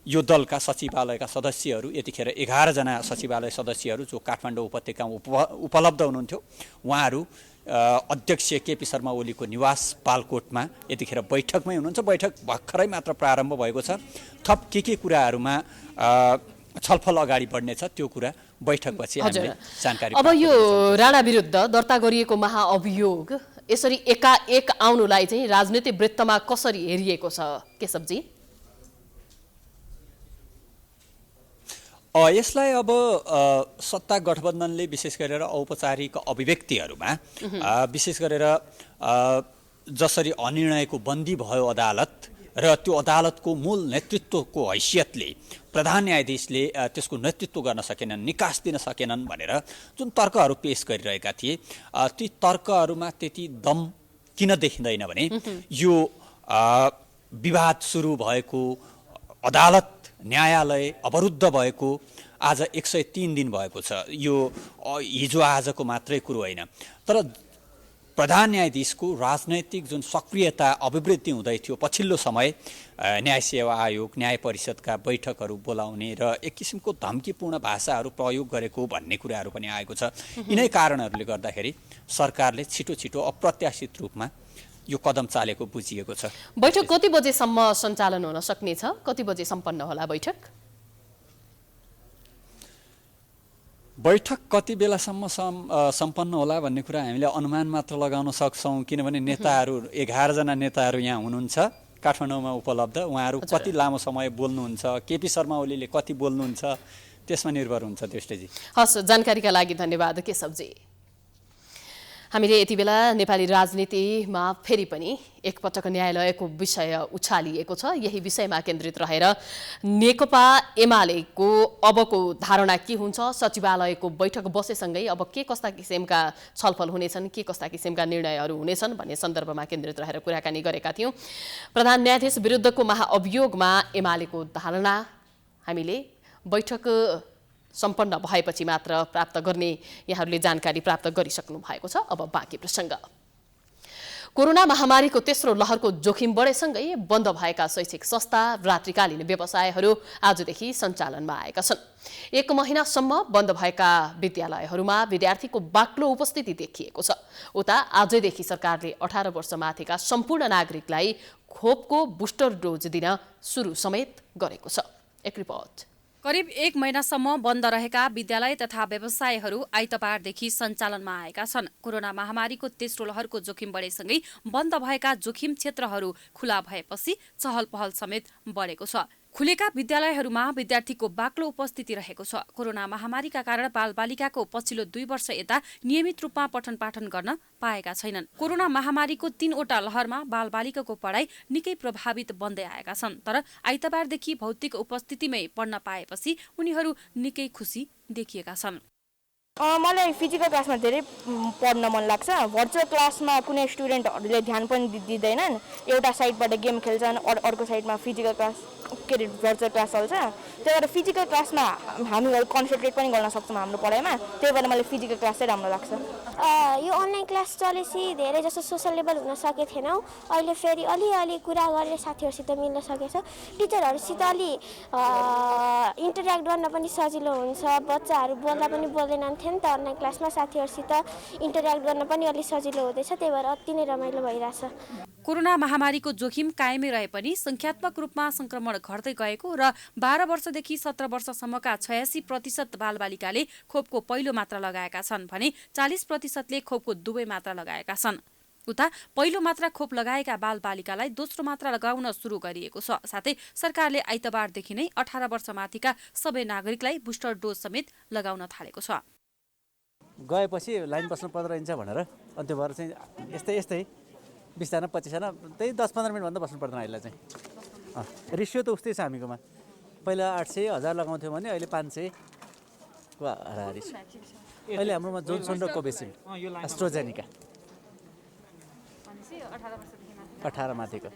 यो दलका सचिवालयका सदस्यहरू यतिखेर 11 जना सचिवालय सदस्यहरू जो काठमाडौँ उपत्यकामा उपलब्ध हुनुहुन्थ्यो, उहाँहरू अध्यक्ष केपी शर्मा ओलीको निवास बालकोटमा यतिखेर बैठकमै हुनुहुन्छ। बैठक भर्खरै मात्र प्रारम्भ भएको छ। थप के कुराहरूमा छलफल अगाडि बढ्नेछ त्यो कुरा बैठकपछि हामीले जानकारी। अब यो राणा विरुद्ध दर्ता गरिएको महाअभियोग यसरी एकाएक आउनुलाई चाहिँ राजनीतिक वृत्तमा कसरी हेरिएको छ केशवजी? यसलाई अब सत्ता गठबन्धनले विशेष गरेर औपचारिक अभिव्यक्तिहरूमा विशेष गरेर जसरी अनिर्णयको बन्दी भयो अदालत र त्यो अदालतको मूल नेतृत्वको हैसियतले प्रधान न्यायाधीशले त्यसको नेतृत्व गर्न सकेनन्, निकास दिन सकेनन् भनेर जुन तर्कहरू पेश गरिरहेका थिए, ती तर्कहरूमा त्यति दम किन देखिँदैन भने यो विवाद सुरु भएको अदालत न्यायालय अवरुद्ध भएको आज 103 दिन भएको छ। यो हिजो आजको मात्रै कुरो होइन। तर प्रधान न्यायाधीशको राजनैतिक जुन सक्रियता अभिवृद्धि हुँदै थियो पछिल्लो समय, न्याय सेवा आयोग, न्याय परिषदका बैठकहरू बोलाउने र एक किसिमको धम्कीपूर्ण भाषाहरू प्रयोग गरेको भन्ने कुराहरू पनि आएको छ। यिनै कारणहरूले गर्दाखेरि सरकारले छिटो अप्रत्याशित रूपमा यो कदम चालेको बुझिएको छ। बैठक कति बजेसम्म सञ्चालन हुन सक्नेछ? कति बजे सम्पन्न होला बैठक? बैठक कति बेलासम्म सम्पन्न होला भन्ने कुरा हामीले अनुमान मात्र लगाउन सक्छौँ, किनभने नेताहरू 11 जना नेताहरू यहाँ हुनुहुन्छ काठमाडौँमा उपलब्ध। उहाँहरू कति लामो समय बोल्नुहुन्छ, केपी शर्मा ओलीले कति बोल्नुहुन्छ, त्यसमा निर्भर हुन्छ त्यस्टेजी। हस्, जानकारीका लागि धन्यवाद केशवजी। हामीले यति बेला नेपाली राजनीतिमा फेरि पनि एकपटक न्यायालयको विषय उछालिएको छ। यही विषयमा केन्द्रित रहेर नेकपा एमालेको अबको धारणा के हुन्छ, सचिवालयको बैठक बसेसँगै अब के कस्ता किसिमका छलफल हुनेछन्, के कस्ता किसिमका निर्णयहरू हुनेछन् भन्ने सन्दर्भमा केन्द्रित रहेर कुराकानी गरेका थियौँ। प्रधान न्यायाधीश विरुद्धको महाअभियोगमा एमालेको धारणा हामीले बैठक सम्पन्न भएपछि मात्र प्राप्त गर्ने यहाँहरूले जानकारी प्राप्त गरिसक्नु भएको छ। अब बाँकी प्रसङ्ग। कोरोना महामारीको तेस्रो लहरको जोखिम बढेसँगै बन्द भएका शैक्षिक संस्था, रात्रिकालीन व्यवसायहरू आजदेखि सञ्चालनमा आएका छन्। 1 महिनासम्म बन्द भएका विद्यालयहरूमा विद्यार्थीको बाक्लो उपस्थिति देखिएको छ। उता आजैदेखि सरकारले 18 वर्ष माथिका सम्पूर्ण नागरिकलाई खोपको बुस्टर डोज दिन सुरु समेत गरेको छ। एक रिपोर्ट। करिब 1 महिनासम्म बन्द रहेका विद्यालय तथा व्यवसायहरू आइतबारदेखि सञ्चालनमा आएका छन्। कोरोना महामारीको तेस्रो लहरको जोखिम बढेसँगै बन्द भएका जोखिम क्षेत्रहरू खुला भएपछि चहल पहल समेत बढेको छ। खुलेका विद्यालयहरूमा विद्यार्थीको बाक्लो उपस्थिति रहेको छ। कोरोना महामारीका कारण बालबालिकाको पछिल्लो 2 वर्ष यता नियमित रूपमा पठन पाठन गर्न पाएका छैनन्। कोरोना महामारीको 3वटा लहरमा बालबालिकाको पढाइ निकै प्रभावित बन्दै आएका छन्। तर आइतबारदेखि भौतिक उपस्थितिमै पढ्न पाएपछि उनीहरू निकै खुसी देखिएका छन्। मलाई फिजिकल क्लासमा धेरै पढ्न मन लाग्छ। भर्चुअल क्लासमा कुनै स्टुडेन्टहरूले ध्यान पनि दिँदैनन्। एउटा साइडबाट गेम खेल्छन्, अर्को साइडमा फिजिकल क्लास भर्चुअल क्लास चल्छ। त्यही भएर फिजिकल क्लासमा हामीहरू कन्सन्ट्रेट पनि गर्न सक्छौँ हाम्रो पढाइमा। त्यही भएर मलाई फिजिकल क्लास चाहिँ राम्रो लाग्छ। यो अनलाइन क्लास चलेपछि धेरै जस्तो सोसल लेभल हुन सकेको थिएनौँ। अहिले फेरि अलिअलि कुरा गरेर साथीहरूसित मिल्न सकेछ। टिचरहरूसित अलि इन्टरेक्ट गर्न पनि सजिलो हुन्छ। बच्चाहरू बोल्दा पनि बोल्दैनन् थियो नि त अनलाइन क्लासमा। साथीहरूसित इन्टरेक्ट गर्न पनि अलि सजिलो हुँदैछ। त्यही भएर अति नै रमाइलो भइरहेछ। कोरोना महामारीको जोखिम कायमै रहे पनि सङ्ख्यात्मक रूपमा संक्रमण घट्दै गएको र 12 वर्षदेखि 17 वर्षसम्मका 86% बालबालिकाले खोपको पहिलो मात्रा लगाएका छन् भने 40%ले खोपको दुवै मात्रा लगाएका छन्। उता पहिलो मात्रा खोप लगाएका बालबालिकालाई दोस्रो मात्रा लगाउन सुरु गरिएको छ। साथै सरकारले आइतबारदेखि नै 18 वर्षमाथिका सबै नागरिकलाई बुस्टर डोज समेत लगाउन थालेको छ। गएपछि लाइन बस्नु पर्दो रहेछ भनेर अनि त्यो भएर चाहिँ यस्तै 20 जना 25 जना त्यही 10-15 मिनट भन्दा बस्नु पर्दैन। अहिले चाहिँ रेसियो त उस्तै छ हामीकोमा। पहिला 800 1000 लगाउँथ्यो भने अहिले 500 को हाराहारी छ। अहिले हाम्रोमा जोनसन र कोभिसिल्ड एस्ट्राजेनेका 18 माथिको।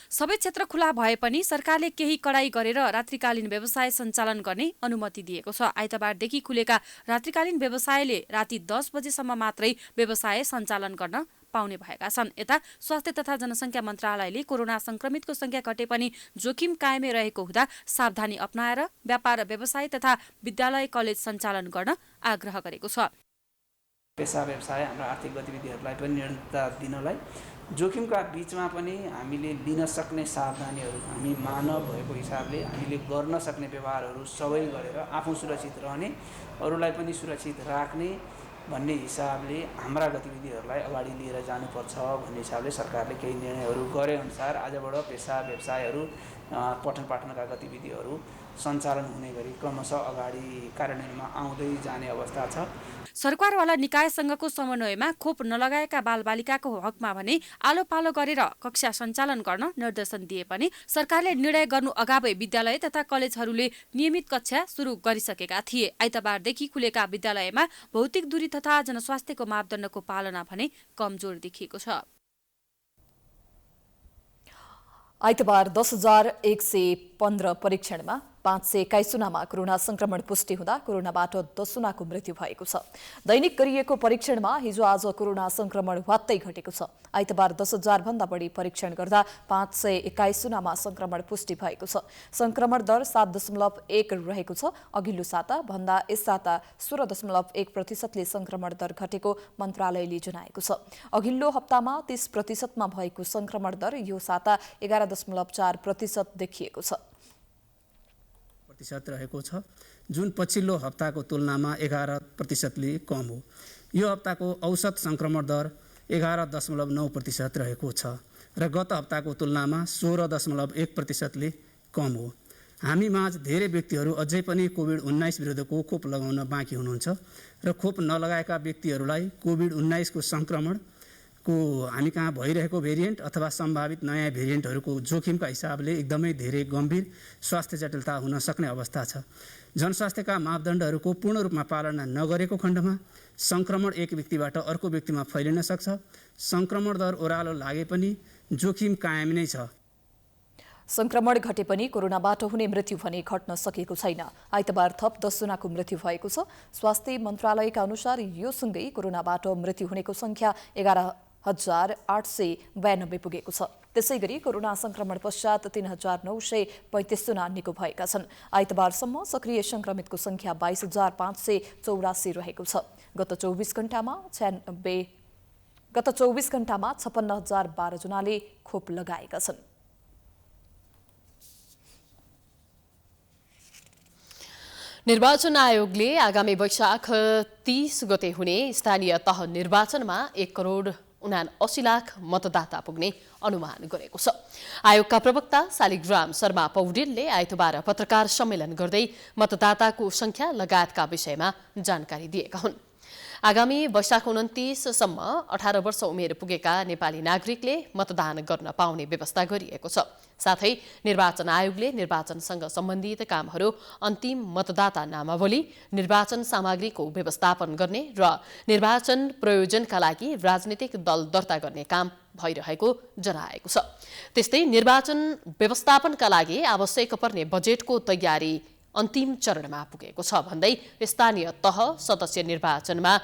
सबै क्षेत्र खुला भए पनि सरकारले केही कडाई गरेर रात्रिकालीन व्यवसाय सञ्चालन गर्ने अनुमति दिएको छ। आइतबारदेखि खुलेका रात्रिकालीन व्यवसायले राति 10 बजेसम्म मात्रै व्यवसाय सञ्चालन गर्न पाउने भएका छन्। यता स्वास्थ्य तथा जनसङ्ख्या मन्त्रालयले कोरोना संक्रमितको संख्या घटे पनि जोखिम कायमै रहेको हुँदा सावधानी अपनाएर व्यापार व्यवसाय तथा विद्यालय कलेज सञ्चालन गर्न आग्रह गरेको छ। पेसा व्यवसाय हाम्रो आर्थिक गतिविधिहरूलाई पनि निरन्तरता दिनलाई जोखिमका बीचमा पनि हामीले लिन सक्ने सावधानीहरू हामी मानव भएको हिसाबले हामीले गर्न सक्ने व्यवहारहरू सबै गरेर आफू सुरक्षित रहने, अरूलाई पनि सुरक्षित राख्ने भन्ने हिसाबले हाम्रा गतिविधिहरूलाई अगाडि लिएर जानुपर्छ भन्ने हिसाबले सरकारले केही निर्णयहरू गरे अनुसार आजबाट पेसा व्यवसायहरू पठन पाठनका गतिविधिहरू सञ्चालन हुने गरी क्रमशः अगाडि कार्यान्वयनमा आउँदै जाने अवस्था छ। सरकारवाला निकायसँगको समन्वयमा खोप नलगाएका बालबालिकाको हकमा भने आलो पालो गरेर कक्षा सञ्चालन गर्न निर्देशन दिए पनि सरकारले निर्णय गर्नु अगावै विद्यालय तथा कलेजहरूले नियमित कक्षा सुरु गरिसकेका थिए। आइतबारदेखि खुलेका विद्यालयमा भौतिक दूरी तथा जनस्वास्थ्यको मापदण्डको पालना भने कमजोर देखिएको छ। आइतबार 10,115 परीक्षणमा 521 जनामा कोरोना संक्रमण पुष्टि हुँदा कोरोनाबाट 10 जनाको मृत्यु भएको छ। दैनिक गरिएको परीक्षणमा हिजो आज कोरोना संक्रमण वात्तै घटेको छ। आइतबार 10,000 भन्दा बढी परीक्षण गर्दा 521 जनामा संक्रमण पुष्टि भएको छ। संक्रमण दर 7.1 रहेको छ। अघिल्लो साता भन्दा यस साता 16.1% संक्रमण दर घटेको मन्त्रालयले जनाएको छ। अघिल्लो हप्तामा 30% मा भएको संक्रमण दर यो साता 11.4% देखिएको छ। प्रतिशत रहेको छ। जुन पछिल्लो हप्ताको तुलनामा 11%ले कम हो। यो हप्ताको औसत सङ्क्रमण दर 11.9% रहेको छ र गत हप्ताको तुलनामा 16.1%ले कम हो। हामी माझ धेरै व्यक्तिहरू अझै पनि कोभिड-19 विरुद्धको खोप लगाउन बाँकी हुनुहुन्छ र खोप नलगाएका व्यक्तिहरूलाई कोभिड-19 को सङ्क्रमणको हामी कहाँ भइरहेको भेरिएन्ट अथवा सम्भावित नयाँ भेरिएन्टहरूको जोखिमका हिसाबले एकदमै धेरै गम्भीर स्वास्थ्य जटिलता हुन सक्ने अवस्था छ। जनस्वास्थ्यका मापदण्डहरूको पूर्ण रूपमा पालना नगरेको खण्डमा सङ्क्रमण एक व्यक्तिबाट अर्को व्यक्तिमा फैलिन सक्छ। सङ्क्रमण दर ओह्रालो लागे पनि जोखिम कायम नै छ। संक्रमण घटे पनि कोरोनाबाट हुने मृत्यु भने घट्न सकेको छैन। आइतबार थप 10 जनाको मृत्यु भएको छ। स्वास्थ्य मन्त्रालयका अनुसार यो सँगै कोरोनाबाट मृत्यु हुनेको संख्या 11,892 पुगेको छ। त्यसैगरी कोरोना संक्रमण पश्चात 3,935 जना निको भएका छन्। आइतबारसम्म सक्रिय संक्रमितको संख्या 22,584 रहेको छ। गत 24 घण्टामा 56,012 जनाले खोप लगाएका छन्। निर्वाचन आयोगले आगामी वैशाख 30 गते हुने स्थानीय तह निर्वाचनमा 1,79,00,000 मतदाता पुग्ने अनुमान गरेको छ। आयोगका प्रवक्ता शालिग्राम शर्मा पौडेलले आइतबार पत्रकार सम्मेलन गर्दै मतदाताको संख्या लगायतका विषयमा जानकारी दिएका हुन्। आगामी वैशाख 29 सम्म 18 वर्ष उमेर पुगेका नेपाली नागरिकले मतदान गर्न पाउने व्यवस्था गरिएको छ। साथै निर्वाचन आयोगले निर्वाचनसँग सम्बन्धित कामहरू अन्तिम मतदाता नामावली, निर्वाचन सामग्रीको व्यवस्थापन गर्ने र निर्वाचन प्रयोजनका लागि राजनीतिक दल दर्ता गर्ने काम भइरहेको जनाएको छ। त्यस्तै निर्वाचन व्यवस्थापनका लागि आवश्यक पर्ने बजेटको तयारी अन्तिम चरणमा पुगेको छ भन्दै स्थानीय तह सदस्य निर्वाचनमा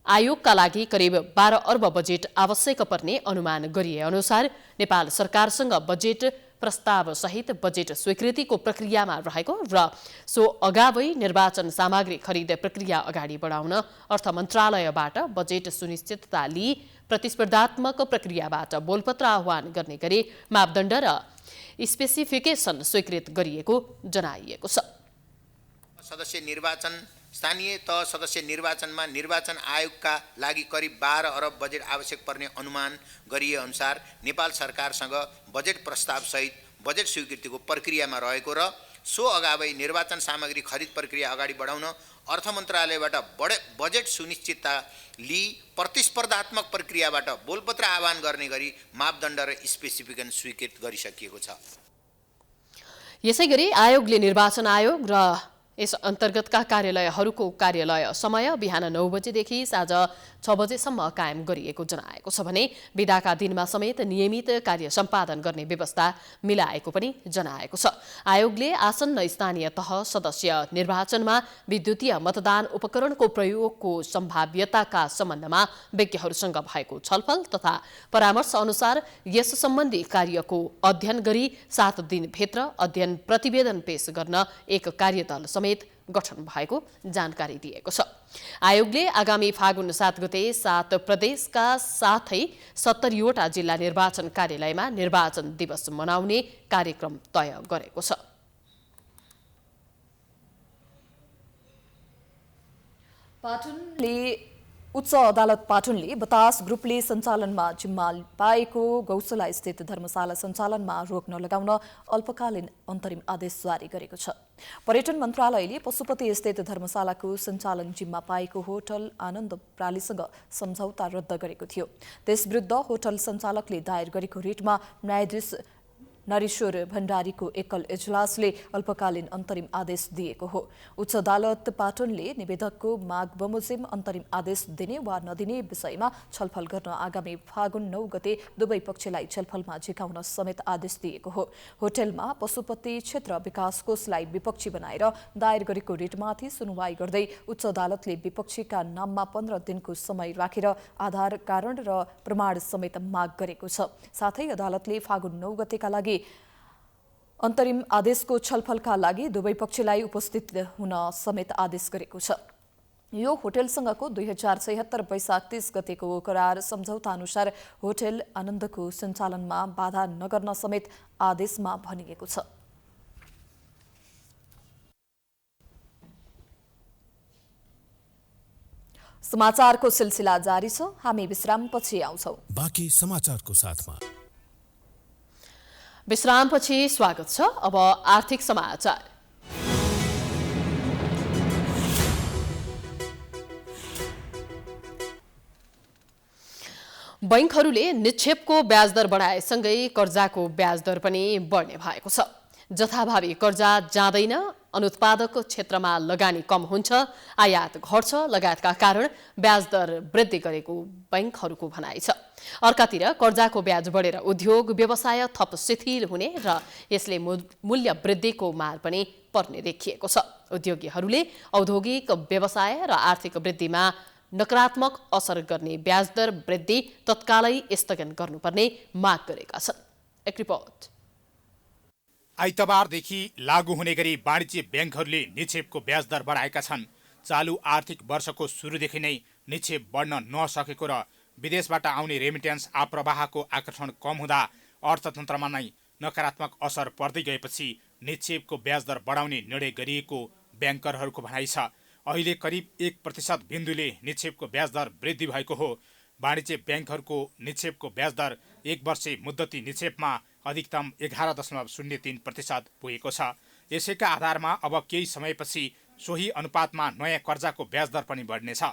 आयोगका लागि करिब 12 अर्ब बजेट आवश्यक पर्ने अनुमान गरिए अनुसार नेपाल सरकारसँग बजेट प्रस्ताव सहित बजेट स्वीकृतिको प्रक्रियामा रहेको र सो अगावै निर्वाचन सामग्री खरिद प्रक्रिया अगाडि बढाउन अर्थ मन्त्रालयबाट बजेट सुनिश्चितता लिई प्रतिस्पर्धात्मक प्रक्रियाबाट बोलपत्र आह्वान गर्ने गरी मापदण्ड र स्पेसिफिकेसन स्वीकृत गरिएको जनाइएको छ। सदस्य निर्वाचन स्थानीय तह सदस्य निर्वाचनमा निर्वाचन आयोगका लागि करिब 12 अरब बजेट आवश्यक पर्ने अनुमान गरिए अनुसार नेपाल सरकारसँग बजेट प्रस्ताव सहित बजेट स्वीकृतिको प्रक्रियामा रहेको र सो अगावै निर्वाचन सामग्री खरिद प्रक्रिया अगाडि बढाउन अर्थ मन्त्रालयबाट बजेट सुनिश्चितता लिई प्रतिस्पर्धात्मक प्रक्रियाबाट बोलपत्र आह्वान गर्ने गरी मापदण्ड र स्पेसिफिकेसन स्वीकृत गरिसकिएको छ। यसैगरी आयोगले निर्वाचन आयोग र यस अन्तर्गतका कार्यालयहरूको कार्यालय समय बिहान 9 बजेदेखि साँझ 6 बजेसम्म कायम गरिएको जनाएको छ भने बिदाका दिनमा समेत नियमित कार्य सम्पादन गर्ने व्यवस्था मिलाएको पनि जनाएको छ। आयोगले आसन्न स्थानीय तह सदस्य निर्वाचनमा विद्युतीय मतदान उपकरणको प्रयोगको सम्भाव्यताका सम्बन्धमा विज्ञहरूसँग भएको छलफल तथा परामर्श अनुसार यस सम्बन्धी कार्यको अध्ययन गरी 7 दिनभित्र अध्ययन प्रतिवेदन पेश गर्न एक कार्यदल समेत गठन भएको जानकारी दिएको छ। आयोगले आगामी फागुन 7 गते 7 प्रदेशका साथै 70 वटा जिल्ला निर्वाचन कार्यालयमा निर्वाचन दिवस मनाउने कार्यक्रम तय गरेको छ। उच्च अदालत पाटनले बतास ग्रुपले सञ्चालनमा जिम्मा पाएको गौशाला स्थित धर्मशाला सञ्चालनमा रोक नलगाउन अल्पकालीन अन्तरिम आदेश जारी गरेको छ। पर्यटन मन्त्रालयले पशुपति स्थित धर्मशालाको सञ्चालन जिम्मा पाएको होटल आनन्द प्रालीसँग सम्झौता रद्द गरेको थियो। त्यसविरुद्ध होटल सञ्चालकले दायर गरेको रिटमा न्यायाधीश नरेश्वर भण्डारीको एकल इजलासले अल्पकालीन अन्तरिम आदेश दिएको हो। उच्च अदालत पाटनले निवेदकको माग बमोजिम अन्तरिम आदेश दिने वा नदिने विषयमा छलफल गर्न आगामी फागुन 9 गते दुवै पक्षलाई छलफलमा झिकाउन समेत आदेश दिएको हो। होटलमा पशुपति क्षेत्र विकास कोषलाई विपक्षी बनाएर दायर गरेको रिटमाथि सुनवाई गर्दै उच्च अदालतले विपक्षीका नाममा 15 दिनको समय राखेर आधार कारण र प्रमाण समेत माग गरेको छ। साथै अदालतले फागुन 9 गतेका लागि अन्तरिम आदेशको छलफलका लागि दुवै पक्षलाई उपस्थित हुन समेत आदेश गरेको छ। यो होटलसँगको 2076 वैशाख 30 गतेको करार सम्झौता अनुसार होटल आनन्दको सञ्चालनमा बाधा नगर्न समेत आदेशमा भनिएको छ। समाचारको सिलसिला जारी छ। हामी विश्रामपछि आउँछौं। बाँकी समाचारको साथमा विश्रामपछि स्वागत छ। अब आर्थिक समाचार। बैंकहरूले निक्षेपको ब्याज दर बढाएसँगै कर्जाको ब्याज दर पनि बढ्ने भएको छ। जथाभावी कर्जा जाँदैन, अनुत्पादक क्षेत्रमा लगानी कम हुन्छ, आयात घट्छ लगायतका कारण ब्याज दर वृद्धि गरेको बैंकहरूको भनाइ छ। अर्कातिर कर्जाको ब्याज बढेर उद्योग व्यवसाय थप शिथिल हुने र यसले मूल्य वृद्धिको मार पनि पर्ने देखिएको छ। उद्योगीहरूले औद्योगिक व्यवसाय र आर्थिक वृद्धिमा नकारात्मक असर गर्ने ब्याज दर वृद्धि तत्कालै स्थगन गर्नुपर्ने माग गरेका छन्। एक रिपोर्ट। आइतबारदेखि लागू हुने गरी वाणिज्य ब्याङ्कहरूले निक्षेपको ब्याज दर बढाएका छन्। चालु आर्थिक वर्षको सुरुदेखि नै निक्षेप बढ्न नसकेको र विदेशबाट आउने रेमिट्यान्स आप्रवाहको आकर्षण कम हुँदा अर्थतन्त्रमा नै नकारात्मक असर पर्दै गएपछि निक्षेपको ब्याज दर बढाउने निर्णय गरिएको ब्याङ्करहरूको भनाइ छ। अहिले करिब 1% बिन्दुले निक्षेपको ब्याज दर वृद्धि भएको हो। वाणिज्य ब्याङ्कहरूको निक्षेपको ब्याज दर 1 वर्षे मुद्दती निक्षेपमा अधिकतम 11.03% पुगेको छ। यसैका आधारमा अब केही समयपछि सोही अनुपातमा नयाँ कर्जाको ब्याज दर पनि बढ्नेछ।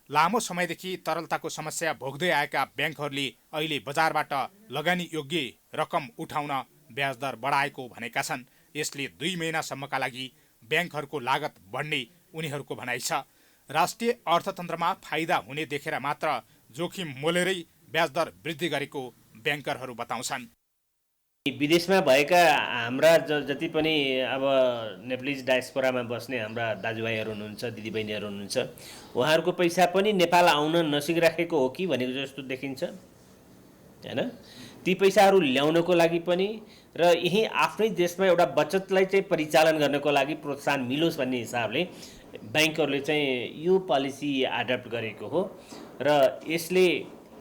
लामो समयदेखि तरलताको समस्या भोग्दै आएका ब्याङ्कहरूले अहिले बजारबाट लगानी योग्य रकम उठाउन ब्याज दर बढाएको भनेका छन्। यसले 2 महिनासम्मका लागि ब्याङ्कहरूको लागत बढ्ने उनीहरूको भनाइ छ। राष्ट्रिय अर्थतन्त्रमा फाइदा हुने देखेर मात्र जोखिम मोलेरै ब्याज दर वृद्धि गरेको ब्याङ्करहरू बताउँछन्। विदेशमा भएका हाम्रा जति पनि अब नेप्लिज डायस्पोरामा बस्ने हाम्रा दाजुभाइहरू हुनुहुन्छ, दिदीबहिनीहरू हुनुहुन्छ, उहाँहरूको पैसा पनि नेपाल आउन नसिकिराखेको हो कि भनेको जस्तो देखिन्छ हैन। ती पैसाहरू ल्याउनको लागि पनि र यही आफ्नै देशमा एउटा बचतलाई चाहिँ परिचालन गर्नको लागि प्रोत्साहन मिलोस् भन्ने हिसाबले ब्याङ्कहरूले चाहिँ यो पोलिसी एडप्ट गरेको हो र यसले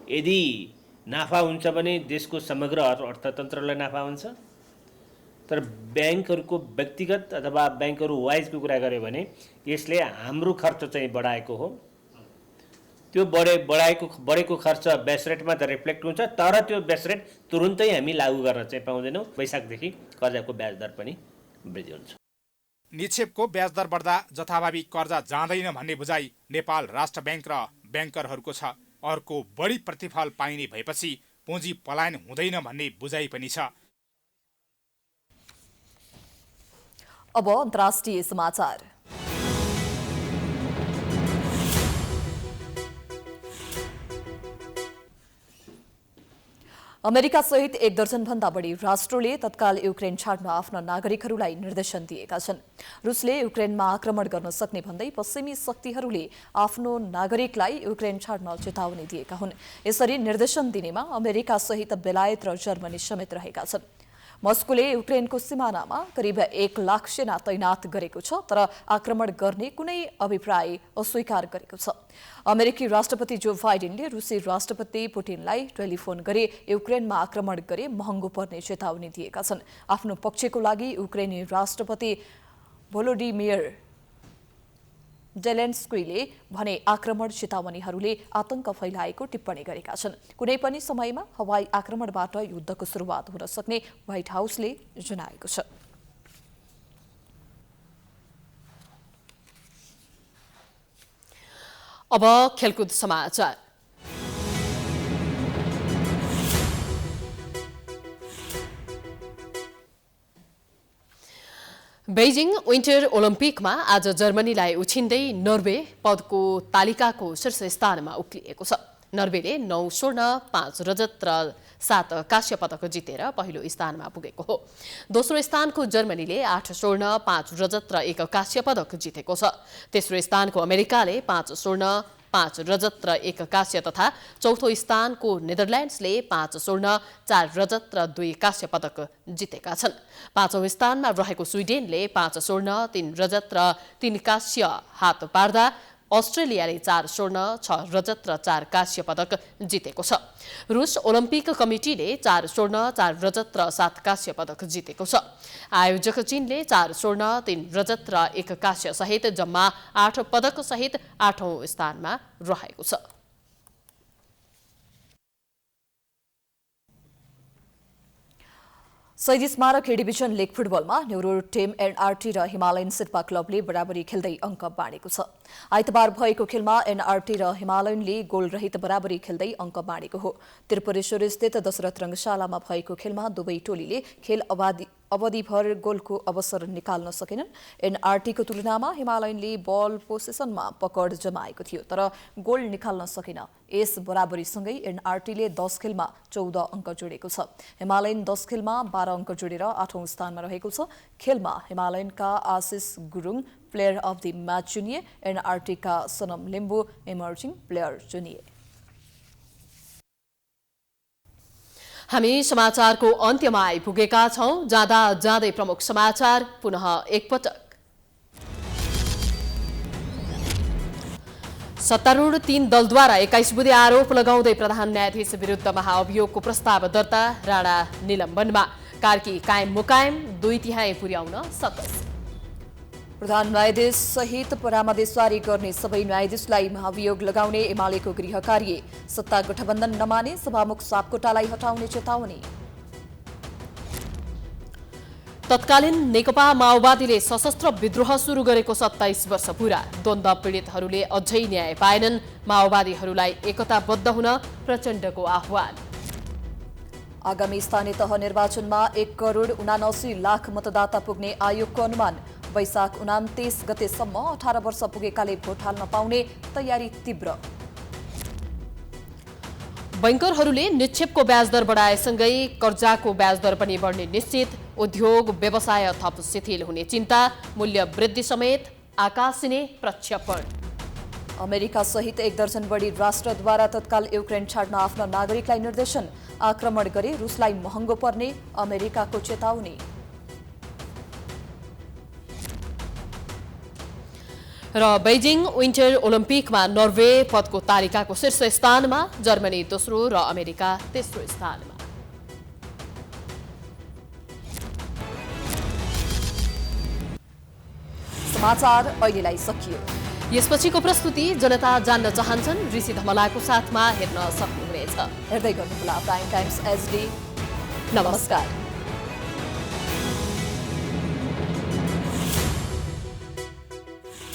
यदि नाफा हुन्छ भने देशको समग्र अर्थतन्त्रलाई नाफा हुन्छ। तर ब्याङ्कहरूको व्यक्तिगत अथवा ब्याङ्कहरू वाइजको कुरा गर्यो भने यसले हाम्रो खर्च चाहिँ बढाएको हो। त्यो बढेको खर्च बेस रेटमा त रिफ्लेक्ट हुन्छ, तर त्यो बेस रेट तुरुन्तै हामी लागू गर्न चाहिँ पाउँदैनौँ। वैशाखदेखि कर्जाको ब्याज दर पनि वृद्धि हुन्छ। निक्षेपको ब्याज दर बढ्दा जथाभावी कर्जा जाँदैन भन्ने बुझाइ नेपाल राष्ट्र ब्याङ्क र ब्याङ्करहरूको छ। अर्को बढी प्रतिफल पाइने भएपछि पुँजी पलायन हुँदैन भन्ने बुझाइ पनि छ। अब अन्तर्राष्ट्रिय समाचार। अमेरिका सहित 1 दर्जनभन्दा बढी राष्ट्रले तत्काल युक्रेन छाड्न आफ्ना नागरिकहरूलाई निर्देशन दिएका छन्। रुसले युक्रेनमा आक्रमण गर्न सक्ने भन्दै पश्चिमी शक्तिहरूले आफ्नो नागरिकलाई युक्रेन छाड्न चेतावनी दिएका हुन्। यसरी निर्देशन दिनेमा अमेरिका सहित बेलायत र जर्मनी समेत रहेका छन्। मस्कोले युक्रेनको सिमानामा करिब 1 लाख सेना तैनात गरेको छ, तर आक्रमण गर्ने कुनै अभिप्राय अस्वीकार गरेको छ। अमेरिकी राष्ट्रपति जो बाइडेनले रुसी राष्ट्रपति पुटिनलाई टेलिफोन गरी युक्रेनमा आक्रमण गरे महँगो पर्ने चेतावनी दिएका छन्। आफ्नो पक्षको लागि युक्रेनी राष्ट्रपति भोलोडिमिर जेलेन्स्कीले भने आक्रमण चेतावनीहरूले आतंक फैलाएको टिप्पणी गरेका छन्। कुनै पनि समयमा हवाई आक्रमणबाट युद्धको सुरुवात हुन सक्ने व्हाइट हाउसले जनाएको छ। अब खेलकुद समाचार। बेजिङ विन्टर ओलम्पिकमा आज जर्मनीलाई उछिन्दै नर्वे पदको तालिकाको शीर्ष स्थानमा उक्लिएको छ। नर्वेले 9 स्वर्ण 5 रजत र 7 कांस्य पदक जितेर पहिलो स्थानमा पुगेको हो। दोस्रो स्थानको जर्मनीले 8 स्वर्ण 5 रजत र 1 कांस्य पदक जितेको छ। तेस्रो स्थानको अमेरिकाले 5 स्वर्ण 5 रजत र 1 कांस्य तथा चौथो स्थानको नेदरल्यान्ड्सले 5 स्वर्ण 4 रजत र 2 कांस्य पदक जितेका छन्। पाँचौं स्थानमा रहेको स्विडेनले 5 स्वर्ण 3 रजत र 3 कांस्य हात पार्दा अस्ट्रेलियाले 4 स्वर्ण 6 रजत र 4 कांस्य पदक जितेको छ। रुस ओलम्पिक कमिटीले 4 स्वर्ण 4 रजत र 7 कांस्य पदक जितेको छ। आयोजक चीनले 4 स्वर्ण 3 रजत र 1 कांस्य सहित जम्मा 8 पदक सहित 8औं स्थानमा रहेको छ। शहीद स्मारक ए डिभिजन लीग फुटबलमा न्युरोड टिम एनआरटी र हिमालयन शेर्पा क्लबले बराबरी खेल्दै अङ्क बाँडेको छ। आइतबार भएको खेलमा एनआरटी र हिमालयनले गोल रहित बराबरी खेल्दै अङ्क बाँडेको हो। त्रिपुरेश्वर स्थित दशरथ रङ्गशालामा भएको खेलमा दुवै टोलीले खेल अवधिभर गोलको अवसर निकाल्न सकेनन्। एनआरटीको तुलनामा हिमालयनले बल पोसेसनमा पकड जमाएको थियो तर गोल निकाल्न सकेन। यस बराबरीसँगै एनआरटीले 10 खेलमा 14 अङ्क जोडेको छ। हिमालयन 10 खेलमा 12 अङ्क जोडेर 8औं स्थानमा रहेको छ। खेलमा हिमालयनका Ashish Gurung player of the match चुनिए। एनआरटीका सनम लिम्बू इमर्जिङ प्लेयर चुनिए। हामी समाचारको अन्त्यमा आइपुगेका छौं। जाँदा जाँदै प्रमुख समाचार पुनः एकपटक। सत्तारूढ 3 दलद्वारा 21 बुँदे आरोप लगाउँदै प्रधान न्यायाधीश विरुद्ध महाअभियोगको प्रस्ताव दर्ता। राणा निलम्बनमा। कार्की कायम मुकायम 2/3 पुर्याउन सकस। प्रधान न्यायाधीश सहित परामर्शदारी गर्ने सबै न्यायाधीशलाई महाभियोग लगाउने एमालेको गृह कार्य। सत्ता गठबन्धन नमाने सभामुख सापकोटालाई हटाउने चेतावनी। तत्कालीन नेकपा माओवादीले सशस्त्र विद्रोह सुरु गरेको 27 वर्ष पूरा। द्वन्द्व पीडितहरूले अझै न्याय पाएनन्। माओवादीहरूलाई एकताबद्ध हुन प्रचण्डको आह्वान। आगामी स्थानीय तह निर्वाचनमा 1,79,00,000 मतदाता पुग्ने आयोगको अनुमान। वैशाख 29 गतेसम्म 18 वर्ष पुगेकाले भोट हाल्न पाउने तयारी तीव्र। बैंकरहरूले निक्षेपको ब्याज दर बढाएसँगै कर्जाको ब्याज दर पनि बढ्ने निश्चित। उद्योग व्यवसाय थप शिथिल हुने चिन्ता। मूल्य वृद्धि समेत आकाशिने प्रक्षेपण। अमेरिका सहित 1 दर्जन बढी राष्ट्रद्वारा तत्काल युक्रेन छाड्न आफ्ना नागरिकलाई निर्देशन। आक्रमण गरे रुसलाई महँगो पर्ने अमेरिकाको चेतावनी। र बेजिङ विन्टर ओलम्पिकमा नर्वे पदको तालिकाको शीर्ष स्थानमा। जर्मनी दोस्रो र अमेरिका तेस्रो स्थानमा। समाचार अहिलेलाई सकियो। यसपछिको प्रस्तुति जनता जान्न चाहन्छन् ऋषि धमलाको साथमा हेर्न सक्नुहुनेछ। हेर्दै गर्नुहोला प्राइम टाइम्स एचडी। नमस्कार।